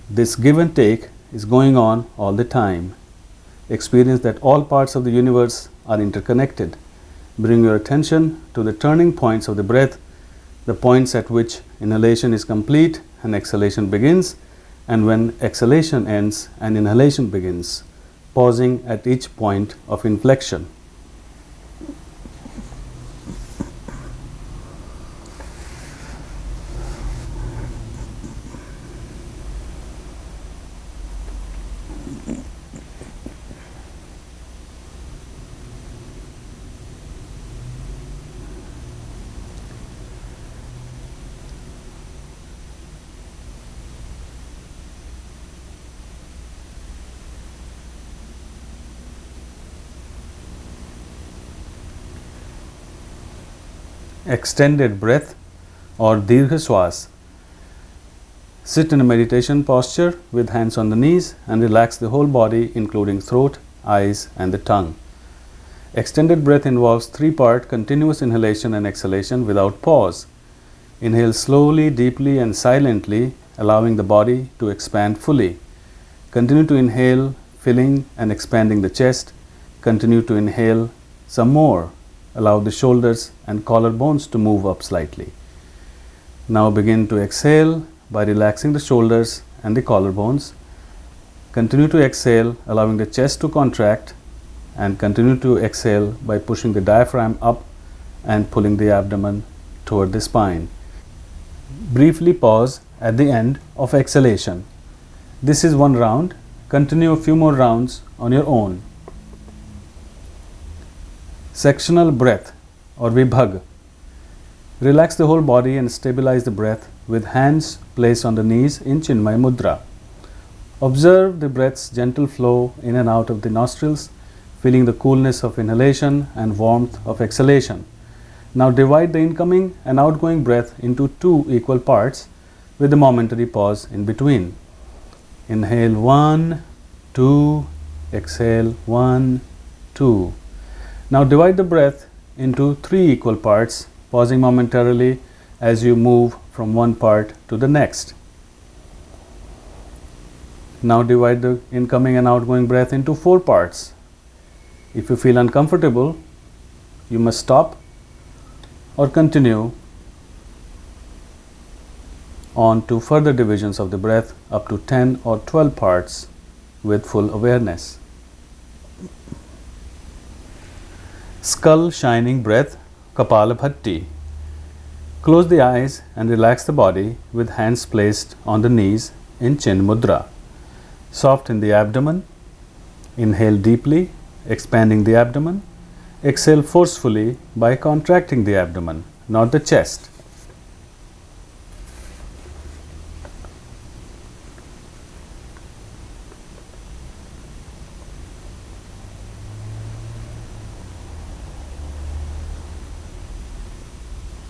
This give and take is going on all the time. Experience that all parts of the universe are interconnected. Bring your attention to the turning points of the breath, the points at which inhalation is complete and exhalation begins, and when exhalation ends and inhalation begins, pausing at each point of inflection. Extended breath or Dirgha Swas. Sit in a meditation posture with hands on the knees and relax the whole body, including throat, eyes and the tongue. Extended breath involves three-part continuous inhalation and exhalation without pause. Inhale slowly, deeply and silently, allowing the body to expand fully. Continue to inhale, filling and expanding the chest. Continue to inhale some more. Allow the shoulders and collarbones to move up slightly. Now begin to exhale by relaxing the shoulders and the collarbones. Continue to exhale, allowing the chest to contract, and continue to exhale by pushing the diaphragm up and pulling the abdomen toward the spine. Briefly pause at the end of exhalation. This is one round. Continue a few more rounds on your own. Sectional breath or Vibhag. Relax the whole body and stabilize the breath with hands placed on the knees in Chinmay Mudra. Observe the breath's gentle flow in and out of the nostrils, feeling the coolness of inhalation and warmth of exhalation. Now divide the incoming and outgoing breath into two equal parts with a momentary pause in between. Inhale 1, 2, exhale 1, 2. Now divide the breath into three equal parts, pausing momentarily as you move from one part to the next. Now divide the incoming and outgoing breath into four parts. If you feel uncomfortable, you must stop or continue on to further divisions of the breath up to 10 or 12 parts with full awareness. Skull shining breath, Kapalabhati. Close the eyes and relax the body with hands placed on the knees in Chin Mudra. Soften the abdomen. Inhale deeply, expanding the abdomen. Exhale forcefully by contracting the abdomen, not the chest.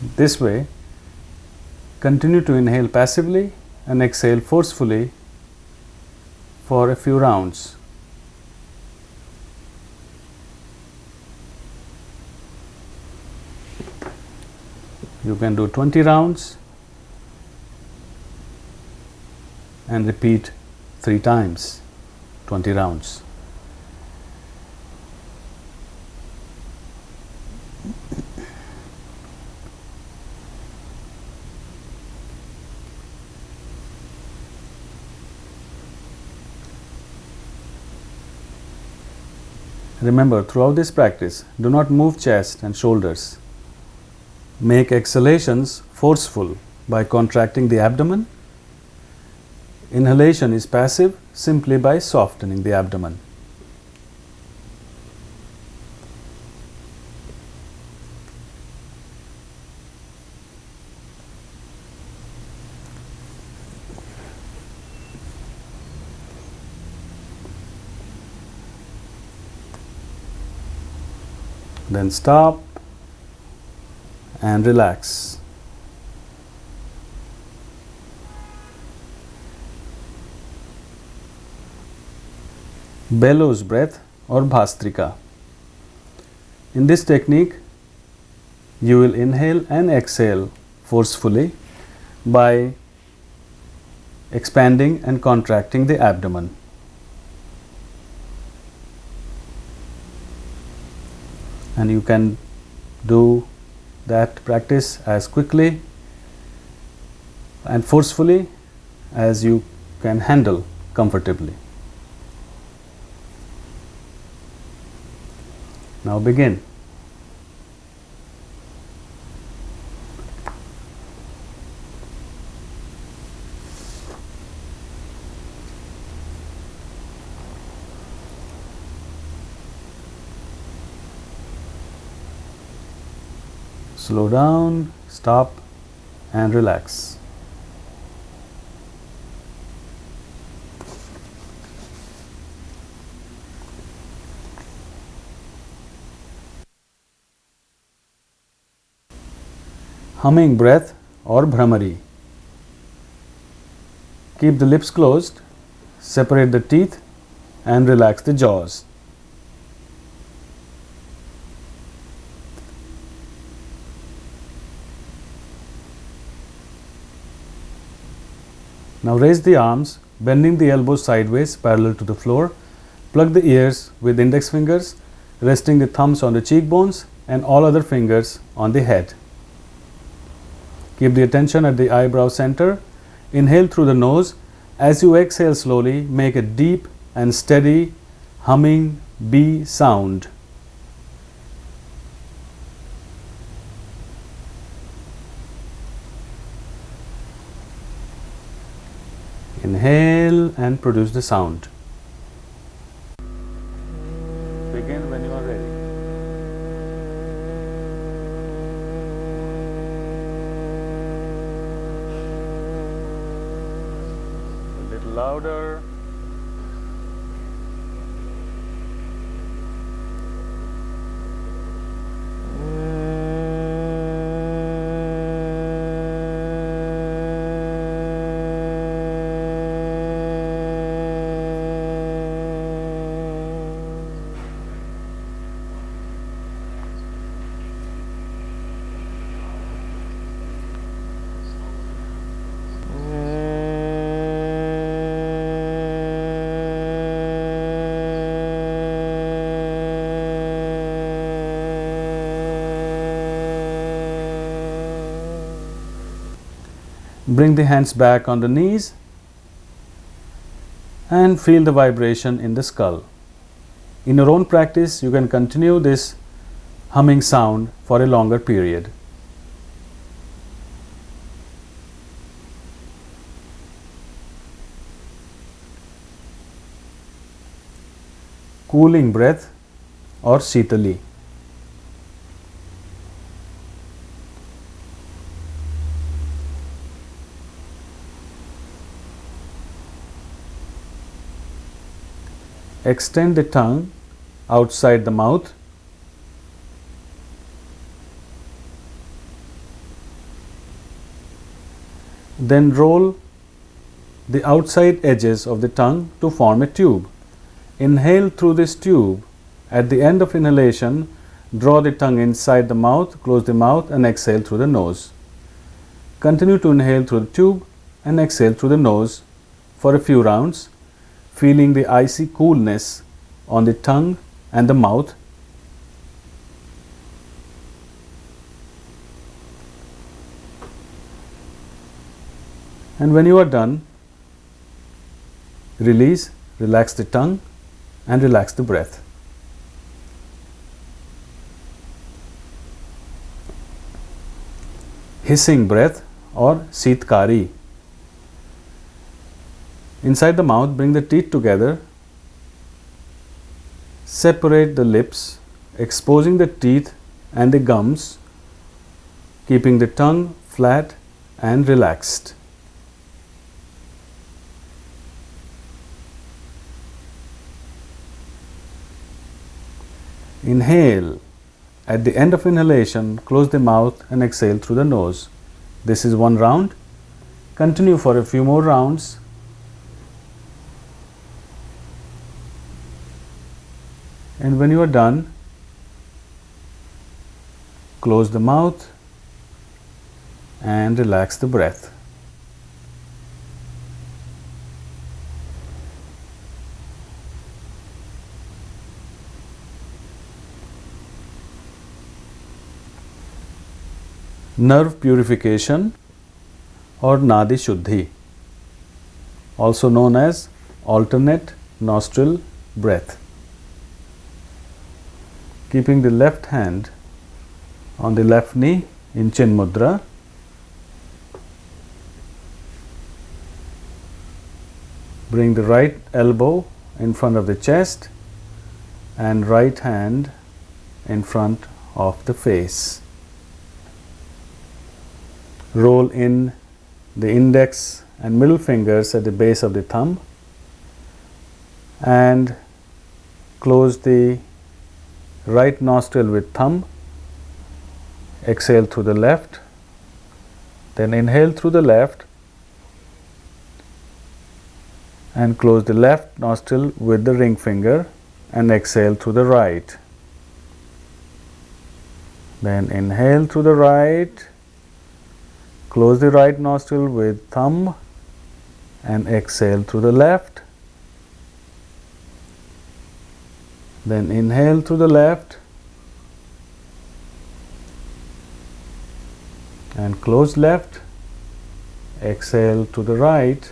This way, continue to inhale passively and exhale forcefully for a few rounds. You can do 20 rounds and repeat 3 times, 20 rounds. Remember, throughout this practice, do not move chest and shoulders. Make exhalations forceful by contracting the abdomen. Inhalation is passive simply by softening the abdomen. Then stop and relax. Bellows breath or Bhastrika. In this technique, you will inhale and exhale forcefully by expanding and contracting the abdomen. And you can do that practice as quickly and forcefully as you can handle comfortably. Now begin. Slow down, stop and relax. Humming breath or Bhramari. Keep the lips closed, separate the teeth and relax the jaws. Now raise the arms, bending the elbows sideways parallel to the floor. Plug the ears with index fingers, resting the thumbs on the cheekbones and all other fingers on the head. Keep the attention at the eyebrow center. Inhale through the nose. As you exhale slowly, make a deep and steady humming B sound. Inhale and produce the sound. Begin when you are ready. A little louder. Bring the hands back on the knees and feel the vibration in the skull. In your own practice, you can continue this humming sound for a longer period. Cooling breath or Sitali. Extend the tongue outside the mouth. Then roll the outside edges of the tongue to form a tube. Inhale through this tube. At the end of inhalation, draw the tongue inside the mouth, close the mouth and exhale through the nose. Continue to inhale through the tube and exhale through the nose for a few rounds, feeling the icy coolness on the tongue and the mouth. And when you are done, release, relax the tongue and relax the breath. Hissing breath or Sitkari. Inside the mouth, bring the teeth together. Separate the lips, exposing the teeth and the gums, keeping the tongue flat and relaxed. Inhale. At the end of inhalation, close the mouth and exhale through the nose. This is one round. Continue for a few more rounds. And when you are done, close the mouth and relax the breath. Nerve purification or Nadi Shuddhi, also known as alternate nostril breath. Keeping the left hand on the left knee in Chin Mudra. Bring the right elbow in front of the chest and right hand in front of the face. Roll in the index and middle fingers at the base of the thumb and close the right nostril with thumb. Exhale through the left, then inhale through the left and close the left nostril with the ring finger and exhale through the right. Then inhale through the right, close the right nostril with thumb and exhale through the left. Then inhale through the left and close left, exhale to the right.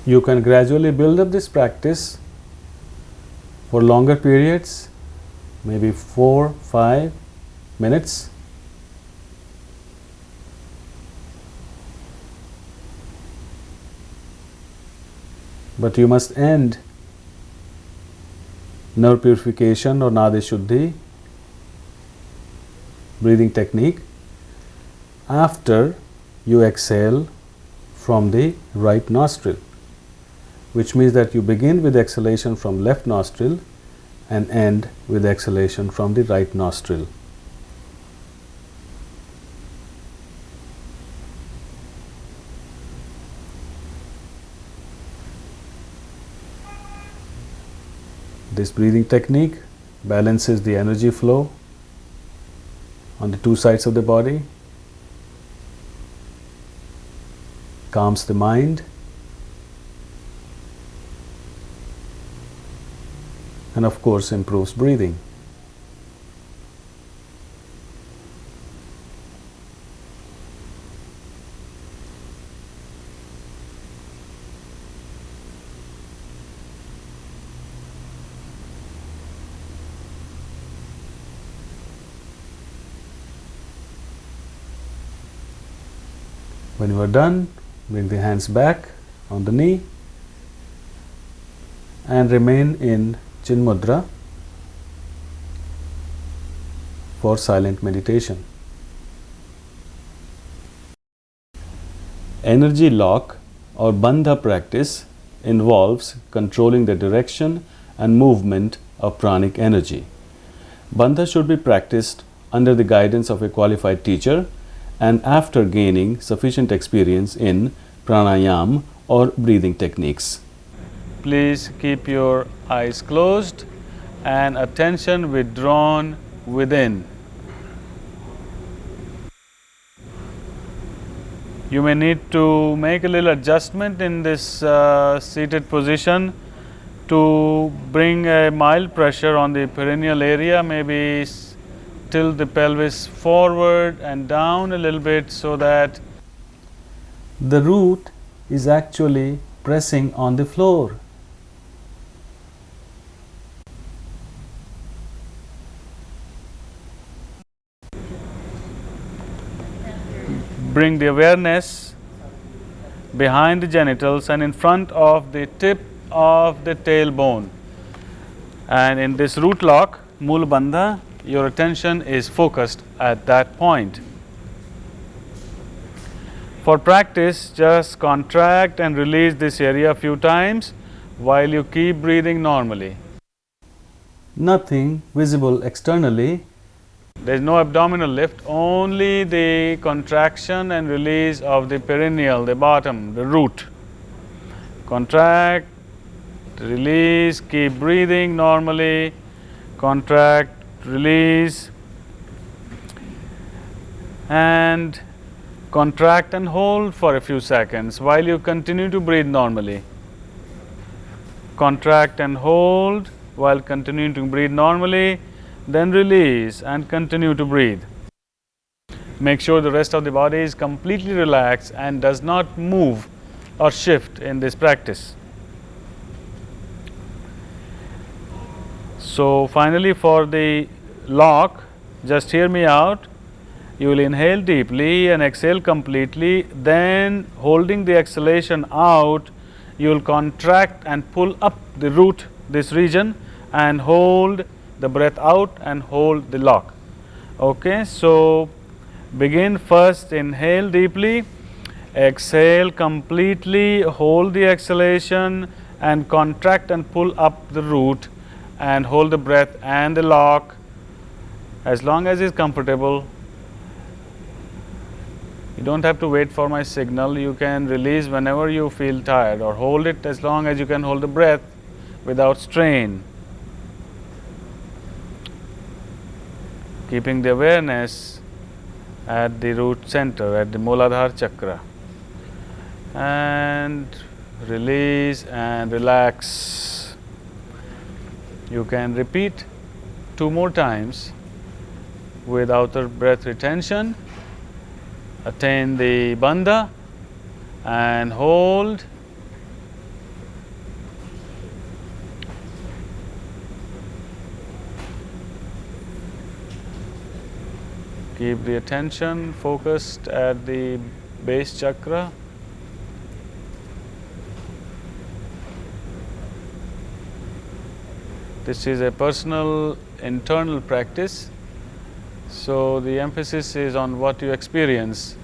You can gradually build up this practice for longer periods, maybe 4-5 minutes. But you must end nerve purification or Nadi Shuddhi breathing technique after you exhale from the right nostril, which means that you begin with exhalation from left nostril and end with exhalation from the right nostril. This breathing technique balances the energy flow on the two sides of the body, calms the mind, and of course improves breathing. When you are done, bring the hands back on the knee and remain in Chin Mudra for silent meditation. Energy lock or Bandha practice involves controlling the direction and movement of pranic energy. Bandha should be practiced under the guidance of a qualified teacher and after gaining sufficient experience in pranayama or breathing techniques. Please keep your eyes closed and attention withdrawn within. You may need to make a little adjustment in this seated position to bring a mild pressure on the perineal area, maybe tilt the pelvis forward and down a little bit so that the root is actually pressing on the floor. Bring the awareness behind the genitals and in front of the tip of the tailbone. And in this root lock, Mool Bandha, your attention is focused at that point. For practice, just contract and release this area a few times while you keep breathing normally. Nothing visible externally. There is no abdominal lift, only the contraction and release of the perineal, the bottom, the root. Contract, release, keep breathing normally, contract, release, and contract and hold for a few seconds while you continue to breathe normally. Contract and hold while continuing to breathe normally. Then release and continue to breathe. Make sure the rest of the body is completely relaxed and does not move or shift in this practice. So finally, for the lock, just hear me out. You will inhale deeply and exhale completely. Then holding the exhalation out, you will contract and pull up the root, this region, and hold the breath out and hold the lock. Okay, so begin first, inhale deeply, exhale completely, hold the exhalation and contract and pull up the root and hold the breath and the lock as long as it's comfortable. You don't have to wait for my signal. You can release whenever you feel tired or hold it as long as you can hold the breath without strain. Keeping the awareness at the root center, at the Mooladhara chakra. And release and relax. You can repeat 2 more times with outer breath retention. Attain the Bandha and hold. Keep the attention focused at the base chakra. This is a personal internal practice, so the emphasis is on what you experience.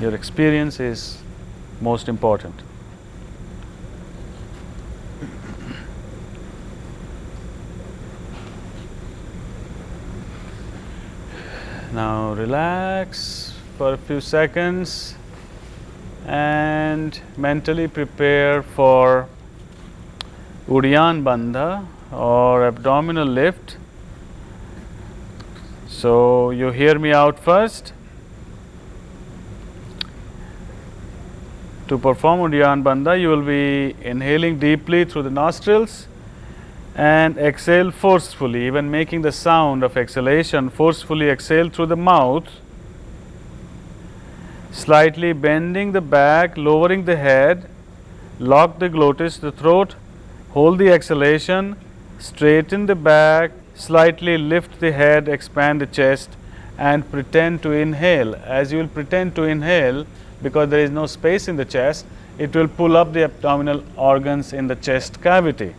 Your experience is most important. Now relax for a few seconds and mentally prepare for Udyan Bandha or abdominal lift. So you hear me out first. To perform Udyan Bandha, you will be inhaling deeply through the nostrils and exhale forcefully, even making the sound of exhalation. Forcefully exhale through the mouth, slightly bending the back, lowering the head, lock the glottis, the throat, hold the exhalation, straighten the back, slightly lift the head, expand the chest, and pretend to inhale. As you will pretend to inhale, because there is no space in the chest, it will pull up the abdominal organs in the chest cavity.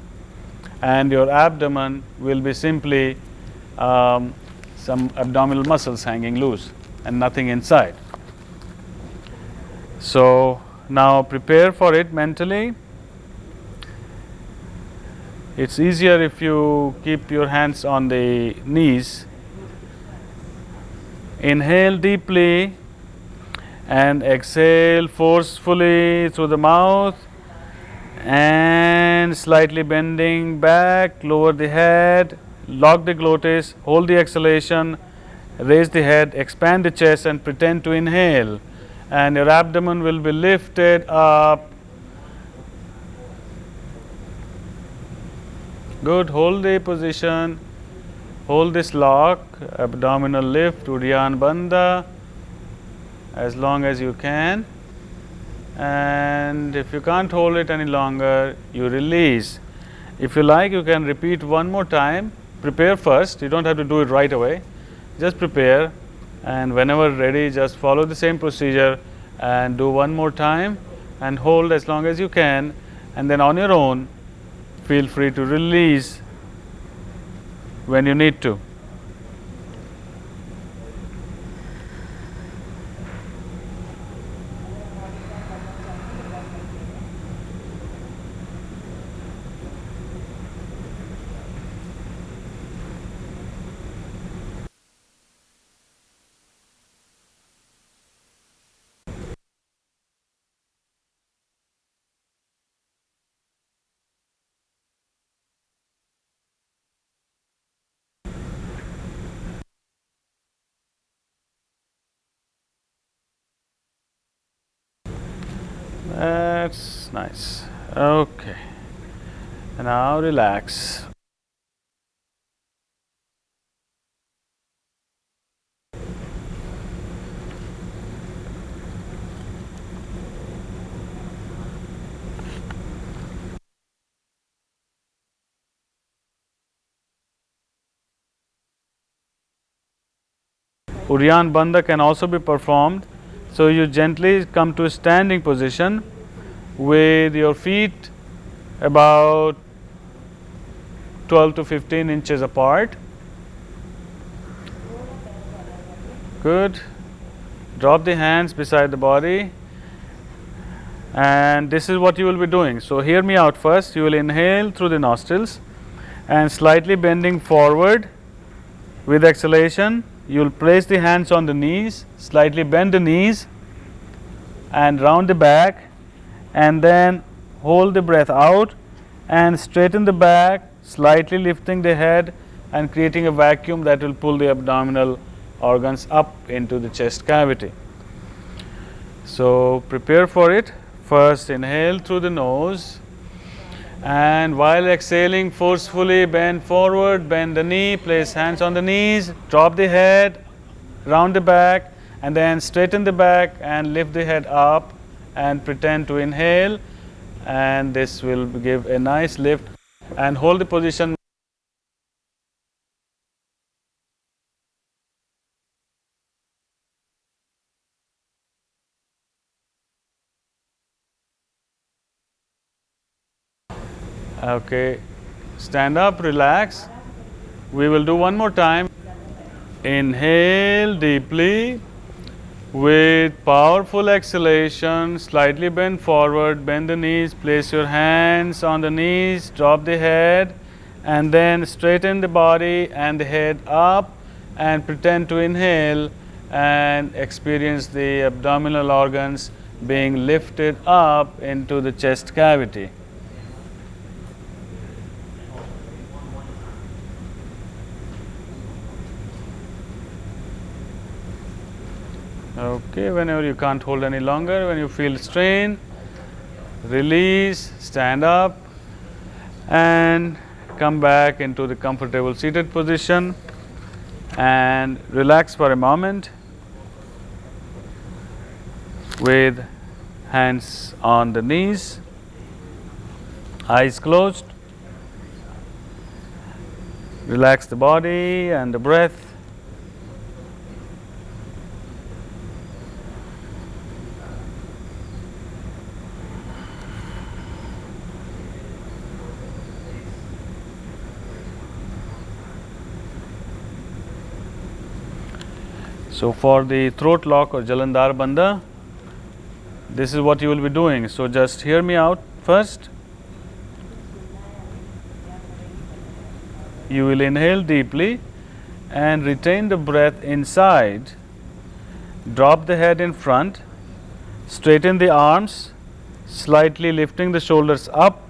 And your abdomen will be simply some abdominal muscles hanging loose and nothing inside. So now prepare for it mentally. It's easier if you keep your hands on the knees. Inhale deeply and exhale forcefully through the mouth, and slightly bending back, lower the head, lock the glottis, hold the exhalation, raise the head, expand the chest and pretend to inhale, and your abdomen will be lifted up. Good. Hold the position, hold this lock, abdominal lift, Udyan Bandha, as long as you can, and if you can't hold it any longer, you release. If you like, you can repeat one more time. Prepare first, you don't have to do it right away, just prepare, and whenever ready, just follow the same procedure and do one more time and hold as long as you can, and then on your own feel free to release when you need to. That's nice. Okay. And now relax. Udyan Bandha can also be performed. So you gently come to a standing position with your feet about 12 to 15 inches apart. Good. Drop the hands beside the body, and this is what you will be doing. So hear me out first. You will inhale through the nostrils and slightly bending forward. With exhalation, you will place the hands on the knees, slightly bend the knees and round the back, and then hold the breath out and straighten the back, slightly lifting the head and creating a vacuum that will pull the abdominal organs up into the chest cavity. So prepare for it. First inhale through the nose, and while exhaling forcefully bend forward, bend the knee, place hands on the knees, drop the head, round the back, and then straighten the back and lift the head up and pretend to inhale, and this will give a nice lift, and hold the position. Okay, stand up, relax. We will do one more time. Inhale deeply with powerful exhalation, slightly bend forward, bend the knees, place your hands on the knees, drop the head, and then straighten the body and the head up and pretend to inhale and experience the abdominal organs being lifted up into the chest cavity. Okay, whenever you can't hold any longer, when you feel strain, release, stand up and come back into the comfortable seated position and relax for a moment with hands on the knees, eyes closed. Relax the body and the breath. So for the throat lock or Jalandhar Bandha, this is what you will be doing. So just hear me out first. you will inhale deeply and retain the breath inside. Drop the head in front, straighten the arms, slightly lifting the shoulders up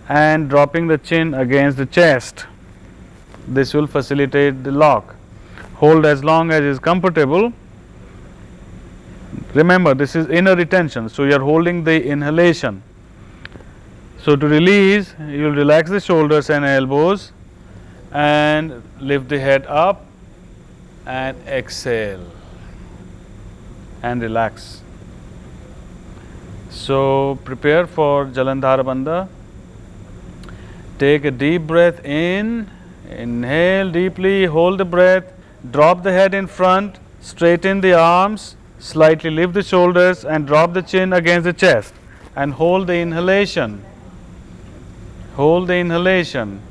and dropping the chin against the chest. This will facilitate the lock. Hold as long as is comfortable. Remember, this is inner retention, so you are holding the inhalation. So to release, you will relax the shoulders and elbows and lift the head up and exhale and relax. So prepare for Jalandhar Bandha. Take a deep breath in, inhale deeply, hold the breath, drop the head in front, straighten the arms, slightly lift the shoulders and drop the chin against the chest and hold the inhalation. Hold the inhalation.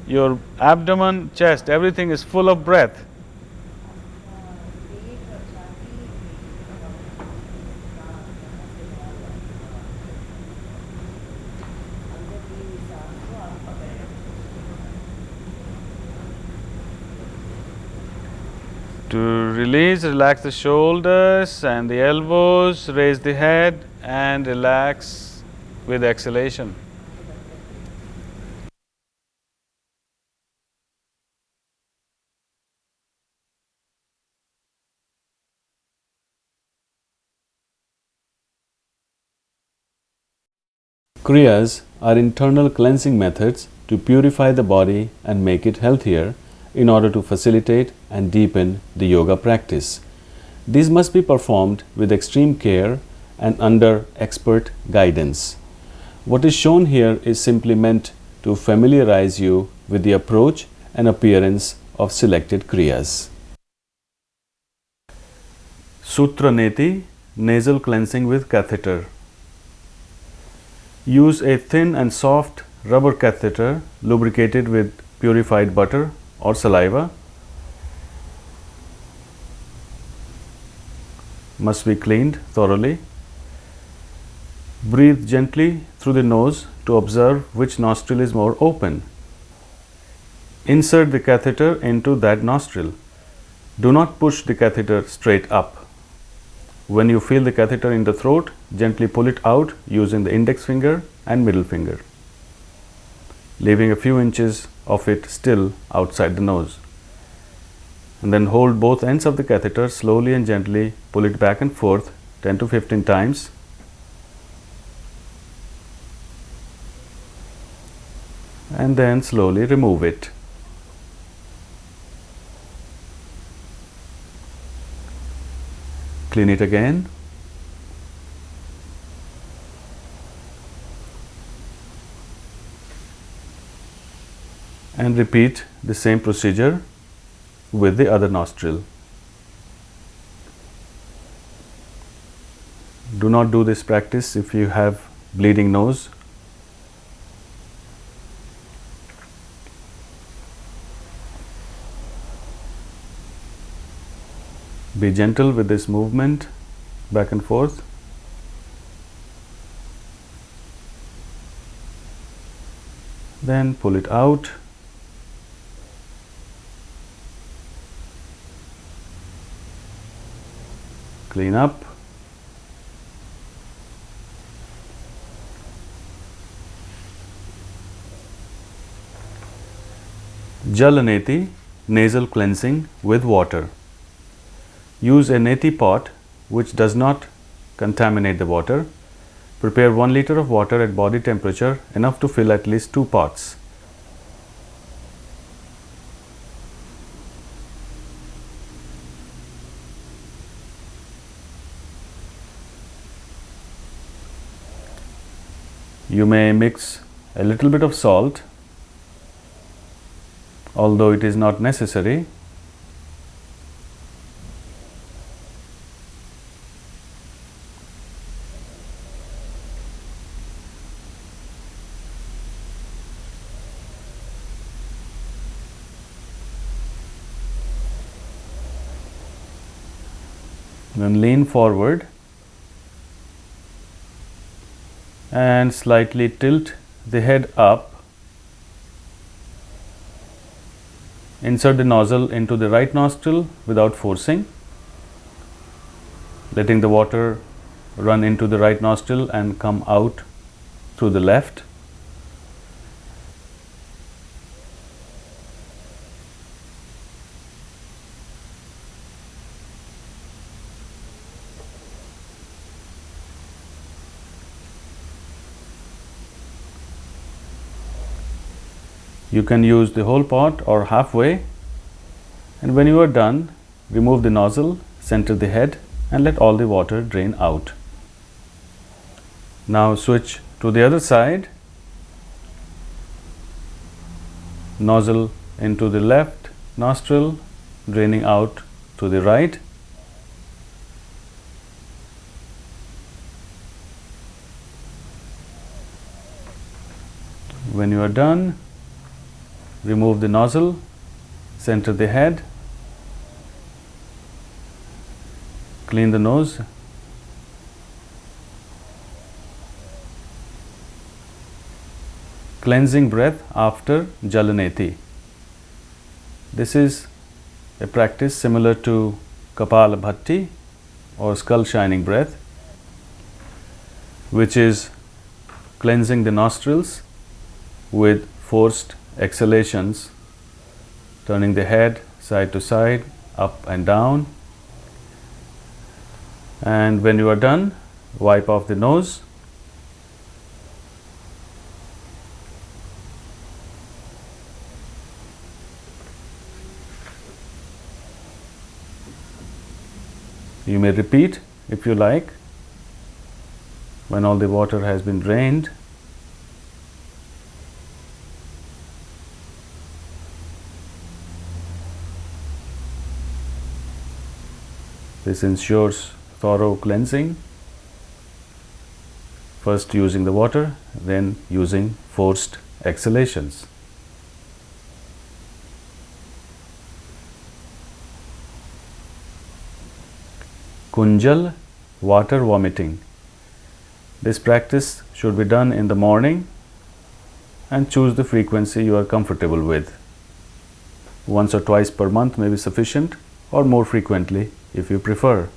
Your abdomen, chest, everything is full of breath. To release, relax the shoulders and the elbows, raise the head and relax with exhalation. Kriyas are internal cleansing methods to purify the body and make it healthier in order to facilitate and deepen the yoga practice. These must be performed with extreme care and under expert guidance. What is shown here is simply meant to familiarize you with the approach and appearance of selected Kriyas. Sutra Neti, nasal cleansing with catheter. Use a thin and soft rubber catheter lubricated with purified butter or saliva. Must be cleaned thoroughly. Breathe gently through the nose to observe which nostril is more open. Insert the catheter into that nostril. Do not push the catheter straight up. When you feel the catheter in the throat, gently pull it out using the index finger and middle finger, leaving a few inches of it still outside the nose. And then hold both ends of the catheter, slowly and gently pull it back and forth 10 to 15 times. And then slowly remove it. Clean it again. And repeat the same procedure with the other nostril. Do not do this practice if you have bleeding nose. Be gentle with this movement back and forth. Then pull it out. Clean up. Jalaneti, nasal cleansing with water. Use a neti pot which does not contaminate the water. Prepare 1 liter of water at body temperature, enough to fill at least 2 pots. You may mix a little bit of salt, although it is not necessary. Then lean forward and slightly tilt the head up Insert the nozzle into the right nostril without forcing, letting the water run into the right nostril and come out through the left. You can use the whole pot or halfway, and when you are done, remove the nozzle, center the head, and let all the water drain out. Now switch to the other side. Nozzle into the left nostril, draining out to the right. When you are done, remove the nozzle, center the head, clean the nose, cleansing breath after Jalaneti. This is a practice similar to Kapala Bhatti or skull shining breath, which is cleansing the nostrils with forced exhalations, turning the head side to side, up and down. And when you are done, wipe off the nose. You may repeat if you like. When all the water has been drained, this ensures thorough cleansing, first using the water, then using forced exhalations. Kunjal, water vomiting. This practice should be done in the morning and choose the frequency you are comfortable with. Once or twice per month may be sufficient, or more frequently if you prefer.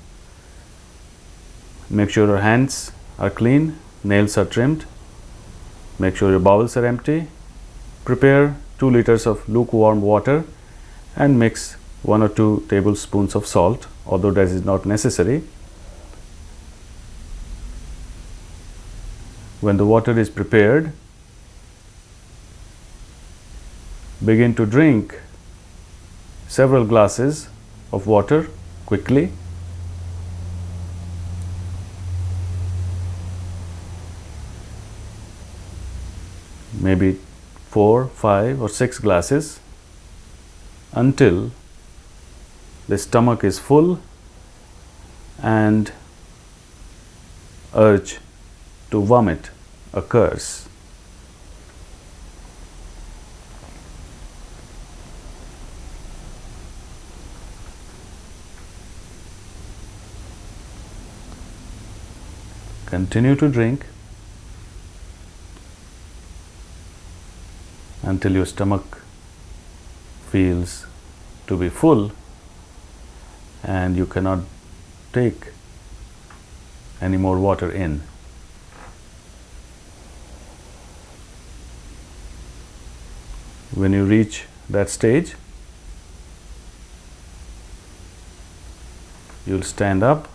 Make sure your hands are clean, nails are trimmed. Make sure your bowels are empty. Prepare 2 liters of lukewarm water and mix 1 or 2 tablespoons of salt, although that is not necessary. When the water is prepared, begin to drink several glasses of water quickly. Maybe 4, 5 or 6 glasses until the stomach is full and urge to vomit occurs. Continue to drink until your stomach feels to be full and you cannot take any more water in. When you reach that stage, you'll stand up,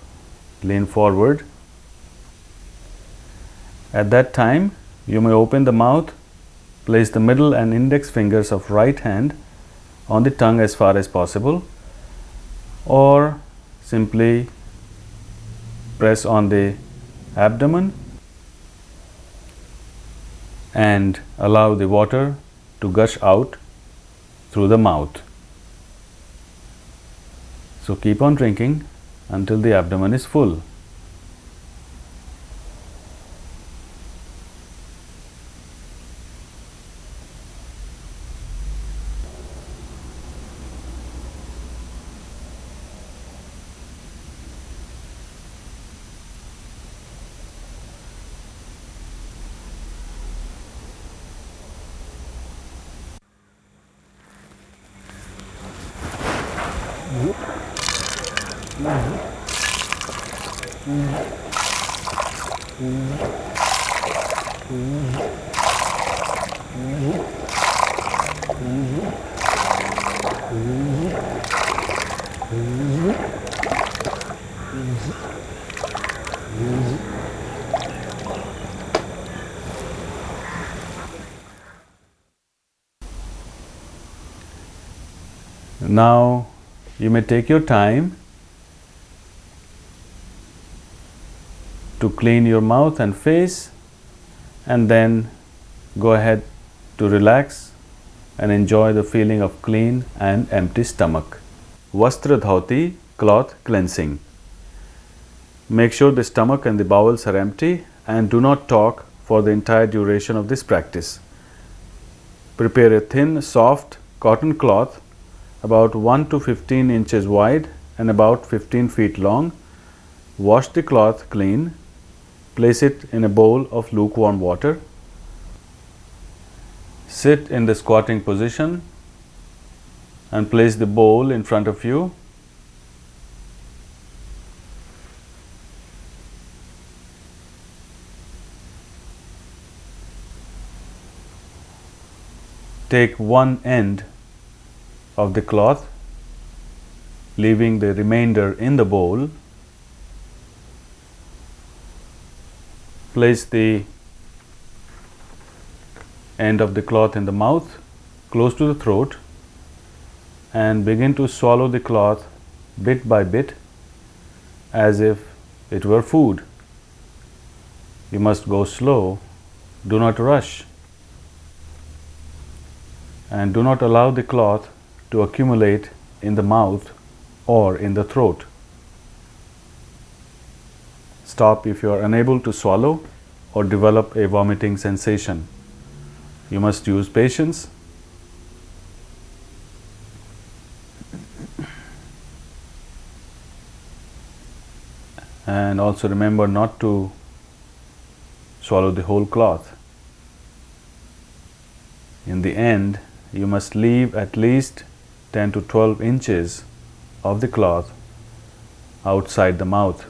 lean forward. At that time, you may open the mouth, place the middle and index fingers of right hand on the tongue as far as possible, or simply press on the abdomen and allow the water to gush out through the mouth. So keep on drinking until the abdomen is full. Now you may take your time to clean your mouth and face, and then go ahead to relax and enjoy the feeling of clean and empty stomach. Vastra dhauti, cloth cleansing. Make sure the stomach and the bowels are empty and do not talk for the entire duration of this practice. Prepare a thin, soft cotton cloth about 1 to 15 inches wide and about 15 feet long. Wash the cloth clean. Place it in a bowl of lukewarm water. Sit in the squatting position and place the bowl in front of you. Take one end of the cloth, leaving the remainder in the bowl. Place the end of the cloth in the mouth, close to the throat, and begin to swallow the cloth bit by bit as if it were food. You must go slow, do not rush, and do not allow the cloth to accumulate in the mouth or in the throat. Stop if you are unable to swallow or develop a vomiting sensation. You must use patience. And also remember not to swallow the whole cloth. In the end, you must leave at least 10 to 12 inches of the cloth outside the mouth.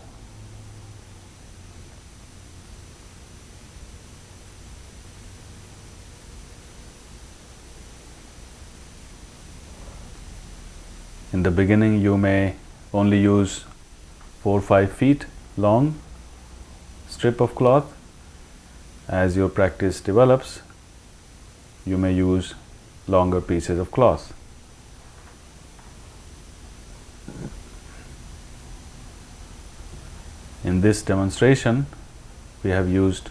In the beginning, you may only use 4 or 5 feet long strip of cloth. As your practice develops, you may use longer pieces of cloth. In this demonstration, we have used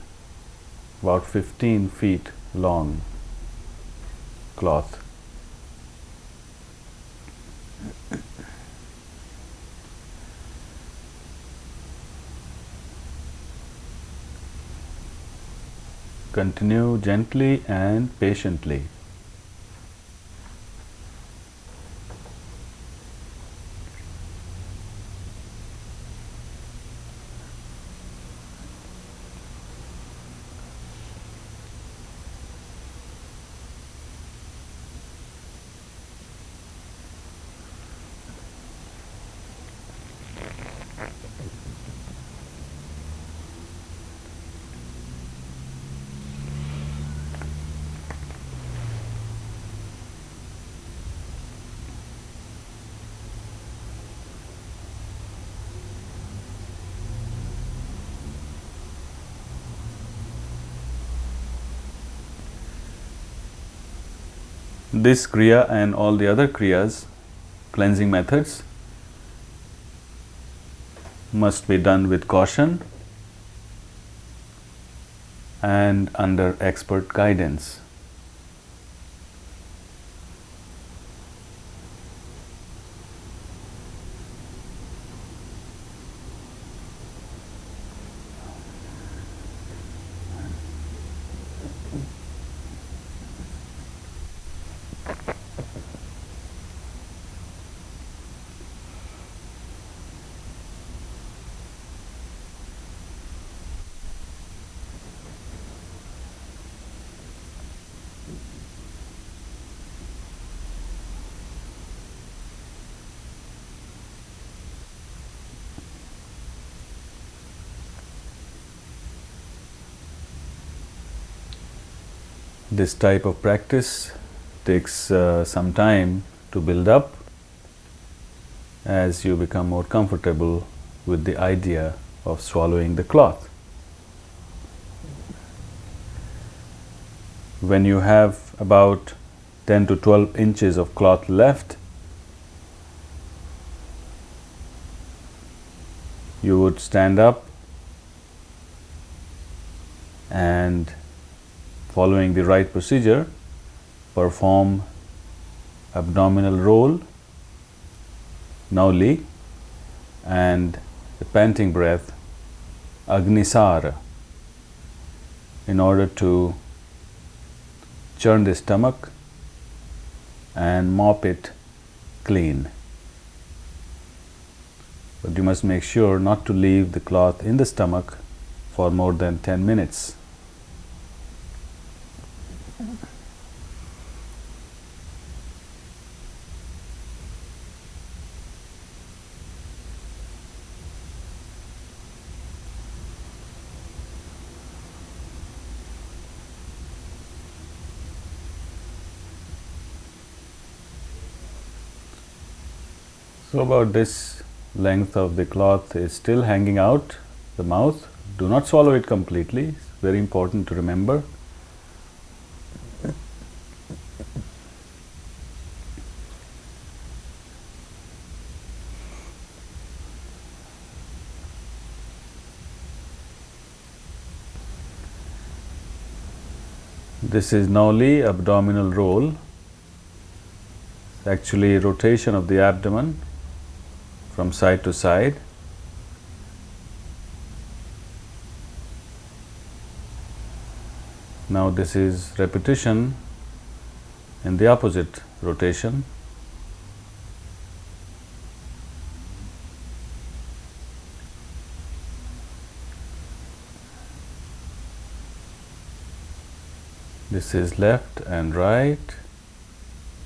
about 15 feet long cloth. Continue gently and patiently. This Kriya and all the other Kriyas, cleansing methods, must be done with caution and under expert guidance. This type of practice takes some time to build up as you become more comfortable with the idea of swallowing the cloth. When you have about 10 to 12 inches of cloth left, you would stand up and, following the right procedure, perform abdominal roll, Nauli, and the panting breath, Agnisara, in order to churn the stomach and mop it clean. But you must make sure not to leave the cloth in the stomach for more than 10 minutes. So about this length of the cloth is still hanging out the mouth. Do not swallow it completely. It's very important to remember. This is Nauli, abdominal roll. It's actually rotation of the abdomen from side to side. Now this is repetition in the opposite rotation. This is left and right,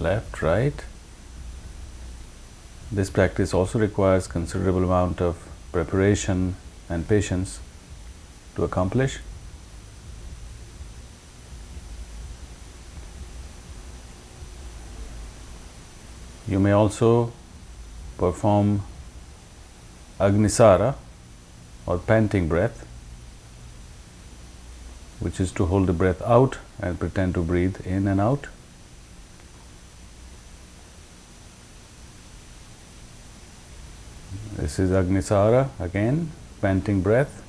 left, right. This practice also requires considerable amount of preparation and patience to accomplish. You may also perform Agnisara or panting breath, which is to hold the breath out and pretend to breathe in and out. This is Agnisara, again, panting breath.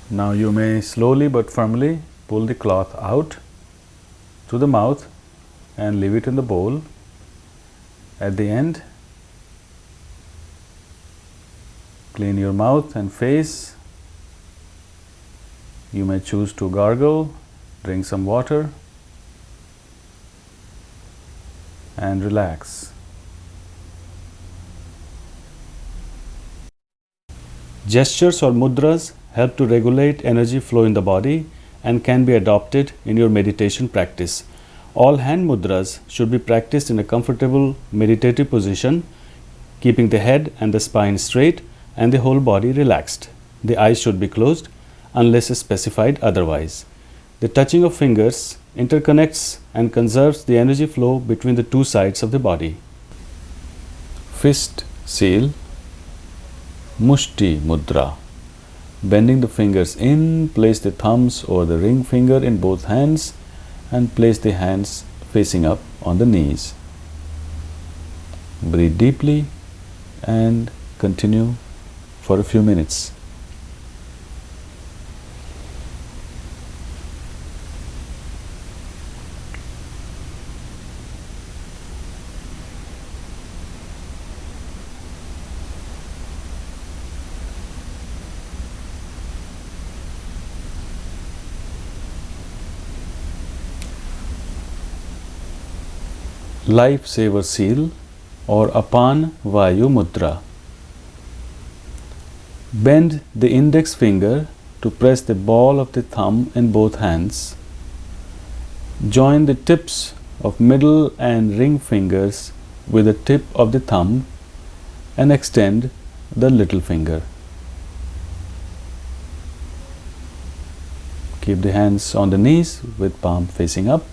Now you may slowly but firmly pull the cloth out to the mouth and leave it in the bowl. At the end, clean your mouth and face. You may choose to gargle, drink some water, and relax. Gestures or mudras help to regulate energy flow in the body and can be adopted in your meditation practice. All hand mudras should be practiced in a comfortable meditative position, keeping the head and the spine straight and the whole body relaxed. The eyes should be closed unless specified otherwise. The touching of fingers interconnects and conserves the energy flow between the two sides of the body. Fist seal, Mushti Mudra. Bending the fingers in, place the thumbs or the ring finger in both hands and place the hands facing up on the knees. Breathe deeply and continue for a few minutes. Lifesaver seal or Apan Vayu Mudra. Bend the index finger to press the ball of the thumb in both hands. Join the tips of middle and ring fingers with the tip of the thumb and extend the little finger. Keep the hands on the knees with palm facing up.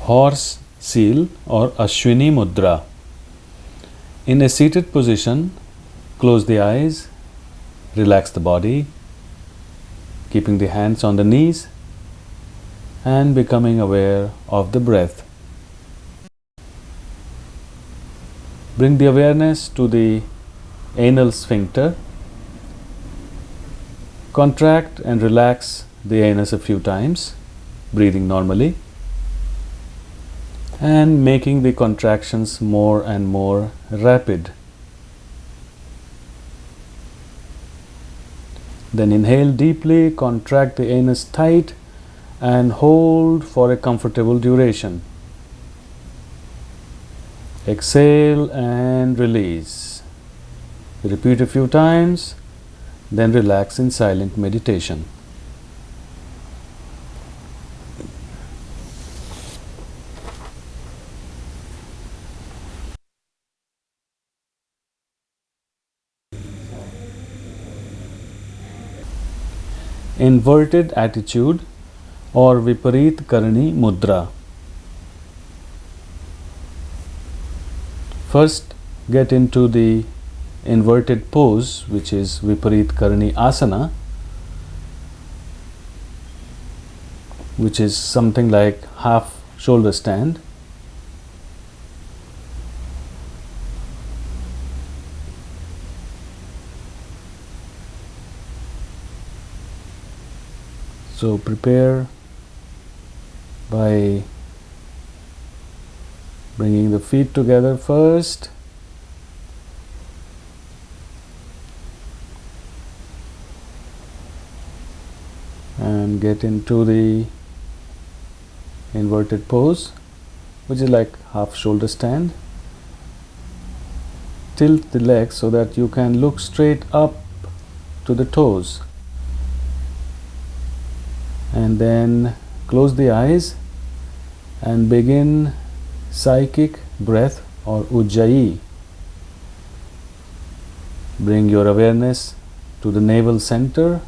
Horse seal or Ashwini Mudra. In a seated position, close the eyes, relax the body, keeping the hands on the knees and becoming aware of the breath. Bring the awareness to the anal sphincter. Contract and relax the anus a few times, breathing normally, and making the contractions more and more rapid. Then inhale deeply, contract the anus tight and hold for a comfortable duration. Exhale and release. Repeat a few times, then relax in silent meditation. Inverted attitude or Viparit Karani Mudra. First, get into the inverted pose, which is Viparit Karani Asana, which is something like half shoulder stand. So prepare by bringing the feet together first, and get into the inverted pose, which is like half shoulder stand. Tilt the legs so that you can look straight up to the toes. And then close the eyes and begin psychic breath or Ujjayi. Bring your awareness to the navel center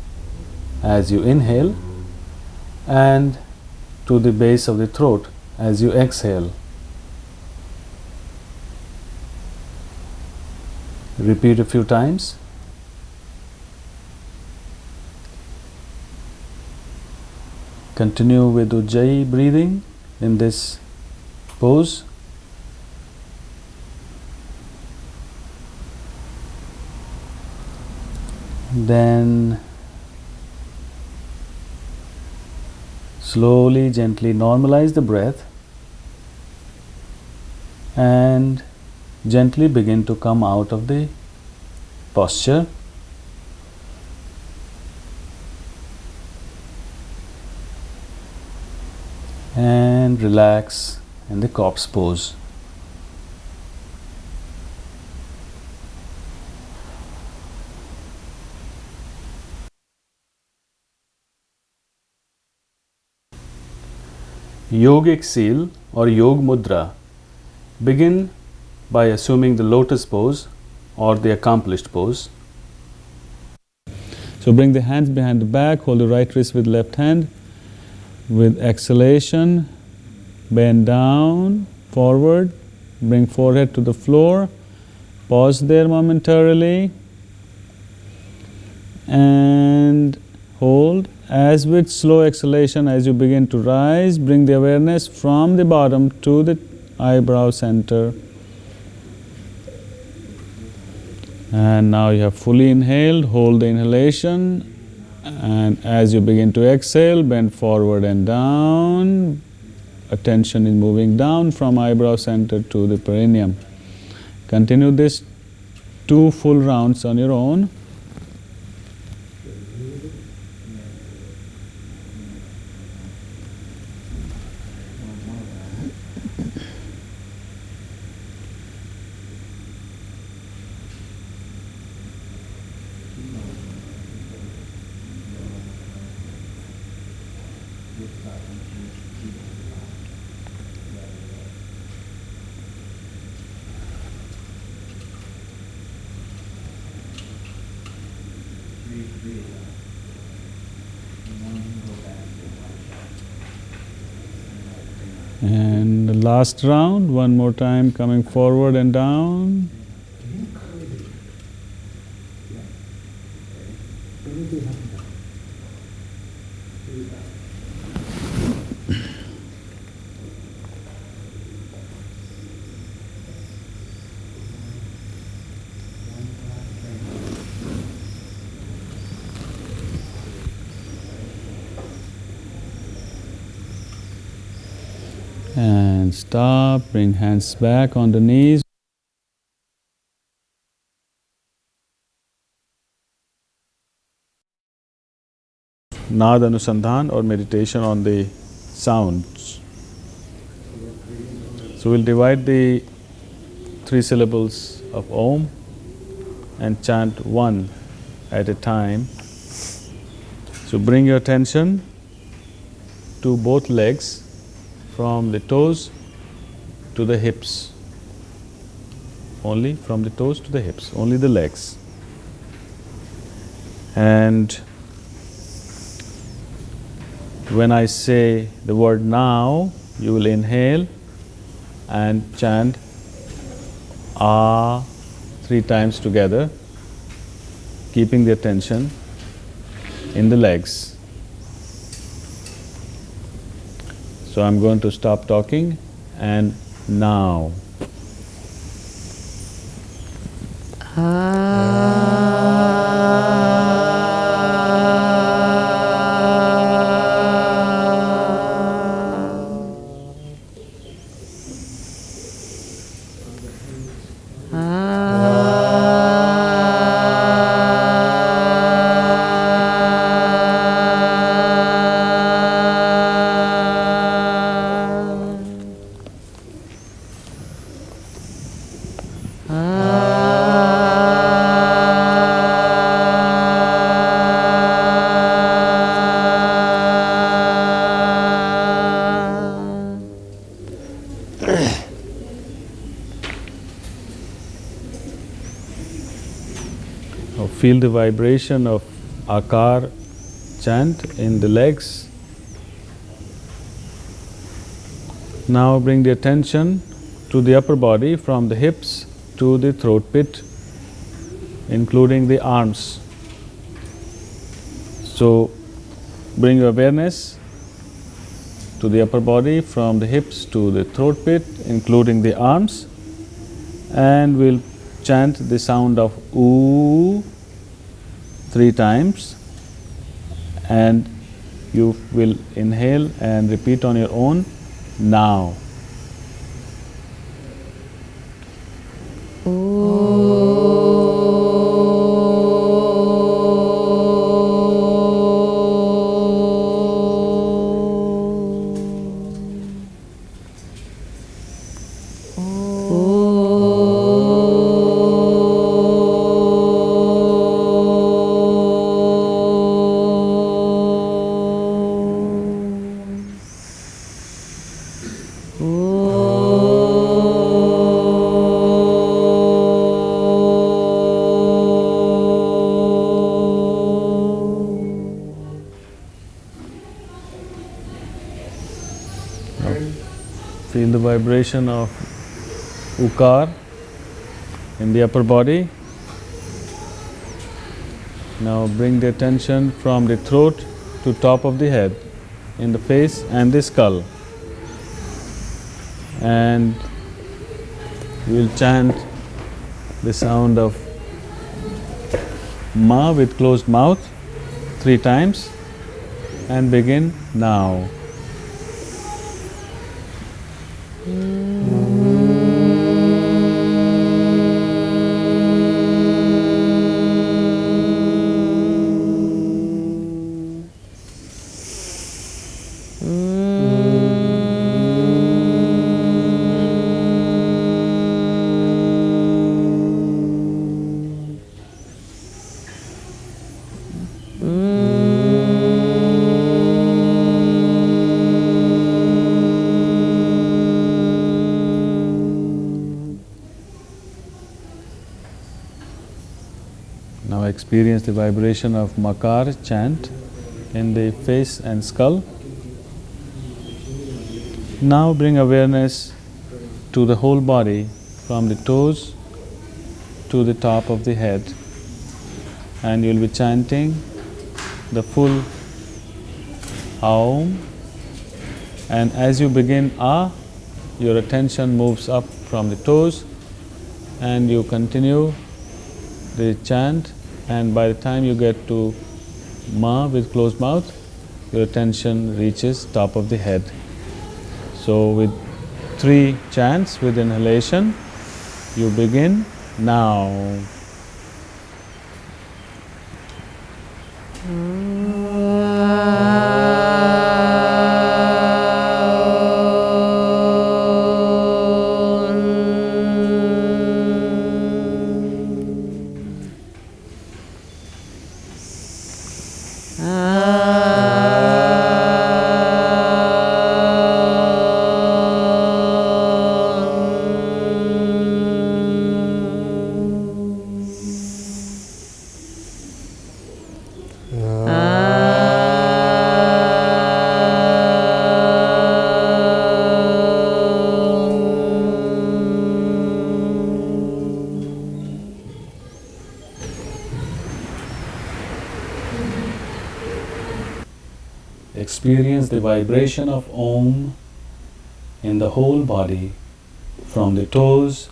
as you inhale and to the base of the throat as you exhale. Repeat a few times. Continue with Ujjayi breathing in this pose. Then slowly, gently normalize the breath and gently begin to come out of the posture. And relax in the corpse pose. Yogic seal or Yog Mudra. Begin by assuming the lotus pose or the accomplished pose. So bring the hands behind the back, hold the right wrist with left hand. With exhalation, bend down, forward, bring forehead to the floor, pause there momentarily, and hold. As with slow exhalation, as you begin to rise, bring the awareness from the bottom to the eyebrow center. And now you have fully inhaled, hold the inhalation. And as you begin to exhale, bend forward and down. Attention is moving down from eyebrow center to the perineum. Continue this 2 full rounds on your own. And the last round, one more time, coming forward and down. And stop, bring hands back on the knees. Nada Anusandhan or meditation on the sounds. So we'll divide the 3 syllables of Om and chant one at a time. So bring your attention to both legs, from the toes to the hips. Only from the toes to the hips, only the legs. And when I say the word now, you will inhale and chant Ah 3 times together, keeping the attention in the legs. So I'm going to stop talking and now. Feel the vibration of Akar chant in the legs. Now bring the attention to the upper body, from the hips to the throat pit, including the arms. So bring your awareness to the upper body, from the hips to the throat pit, including the arms, and we'll chant the sound of Oo 3 times, and you will inhale and repeat on your own now. Feel the vibration of Ukar in the upper body. Now bring the attention from the throat to top of the head, in the face and the skull. And we will chant the sound of Ma with closed mouth 3 times and begin now. Now experience the vibration of Makar chant in the face and skull. Now bring awareness to the whole body from the toes to the top of the head, and you'll be chanting the full Aum, and as you begin A, your attention moves up from the toes and you continue the chant, and by the time you get to Ma with closed mouth, your attention reaches top of the head. So with 3 chants with inhalation, you begin now. Experience the vibration of Om in the whole body, from the toes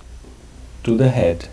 to the head.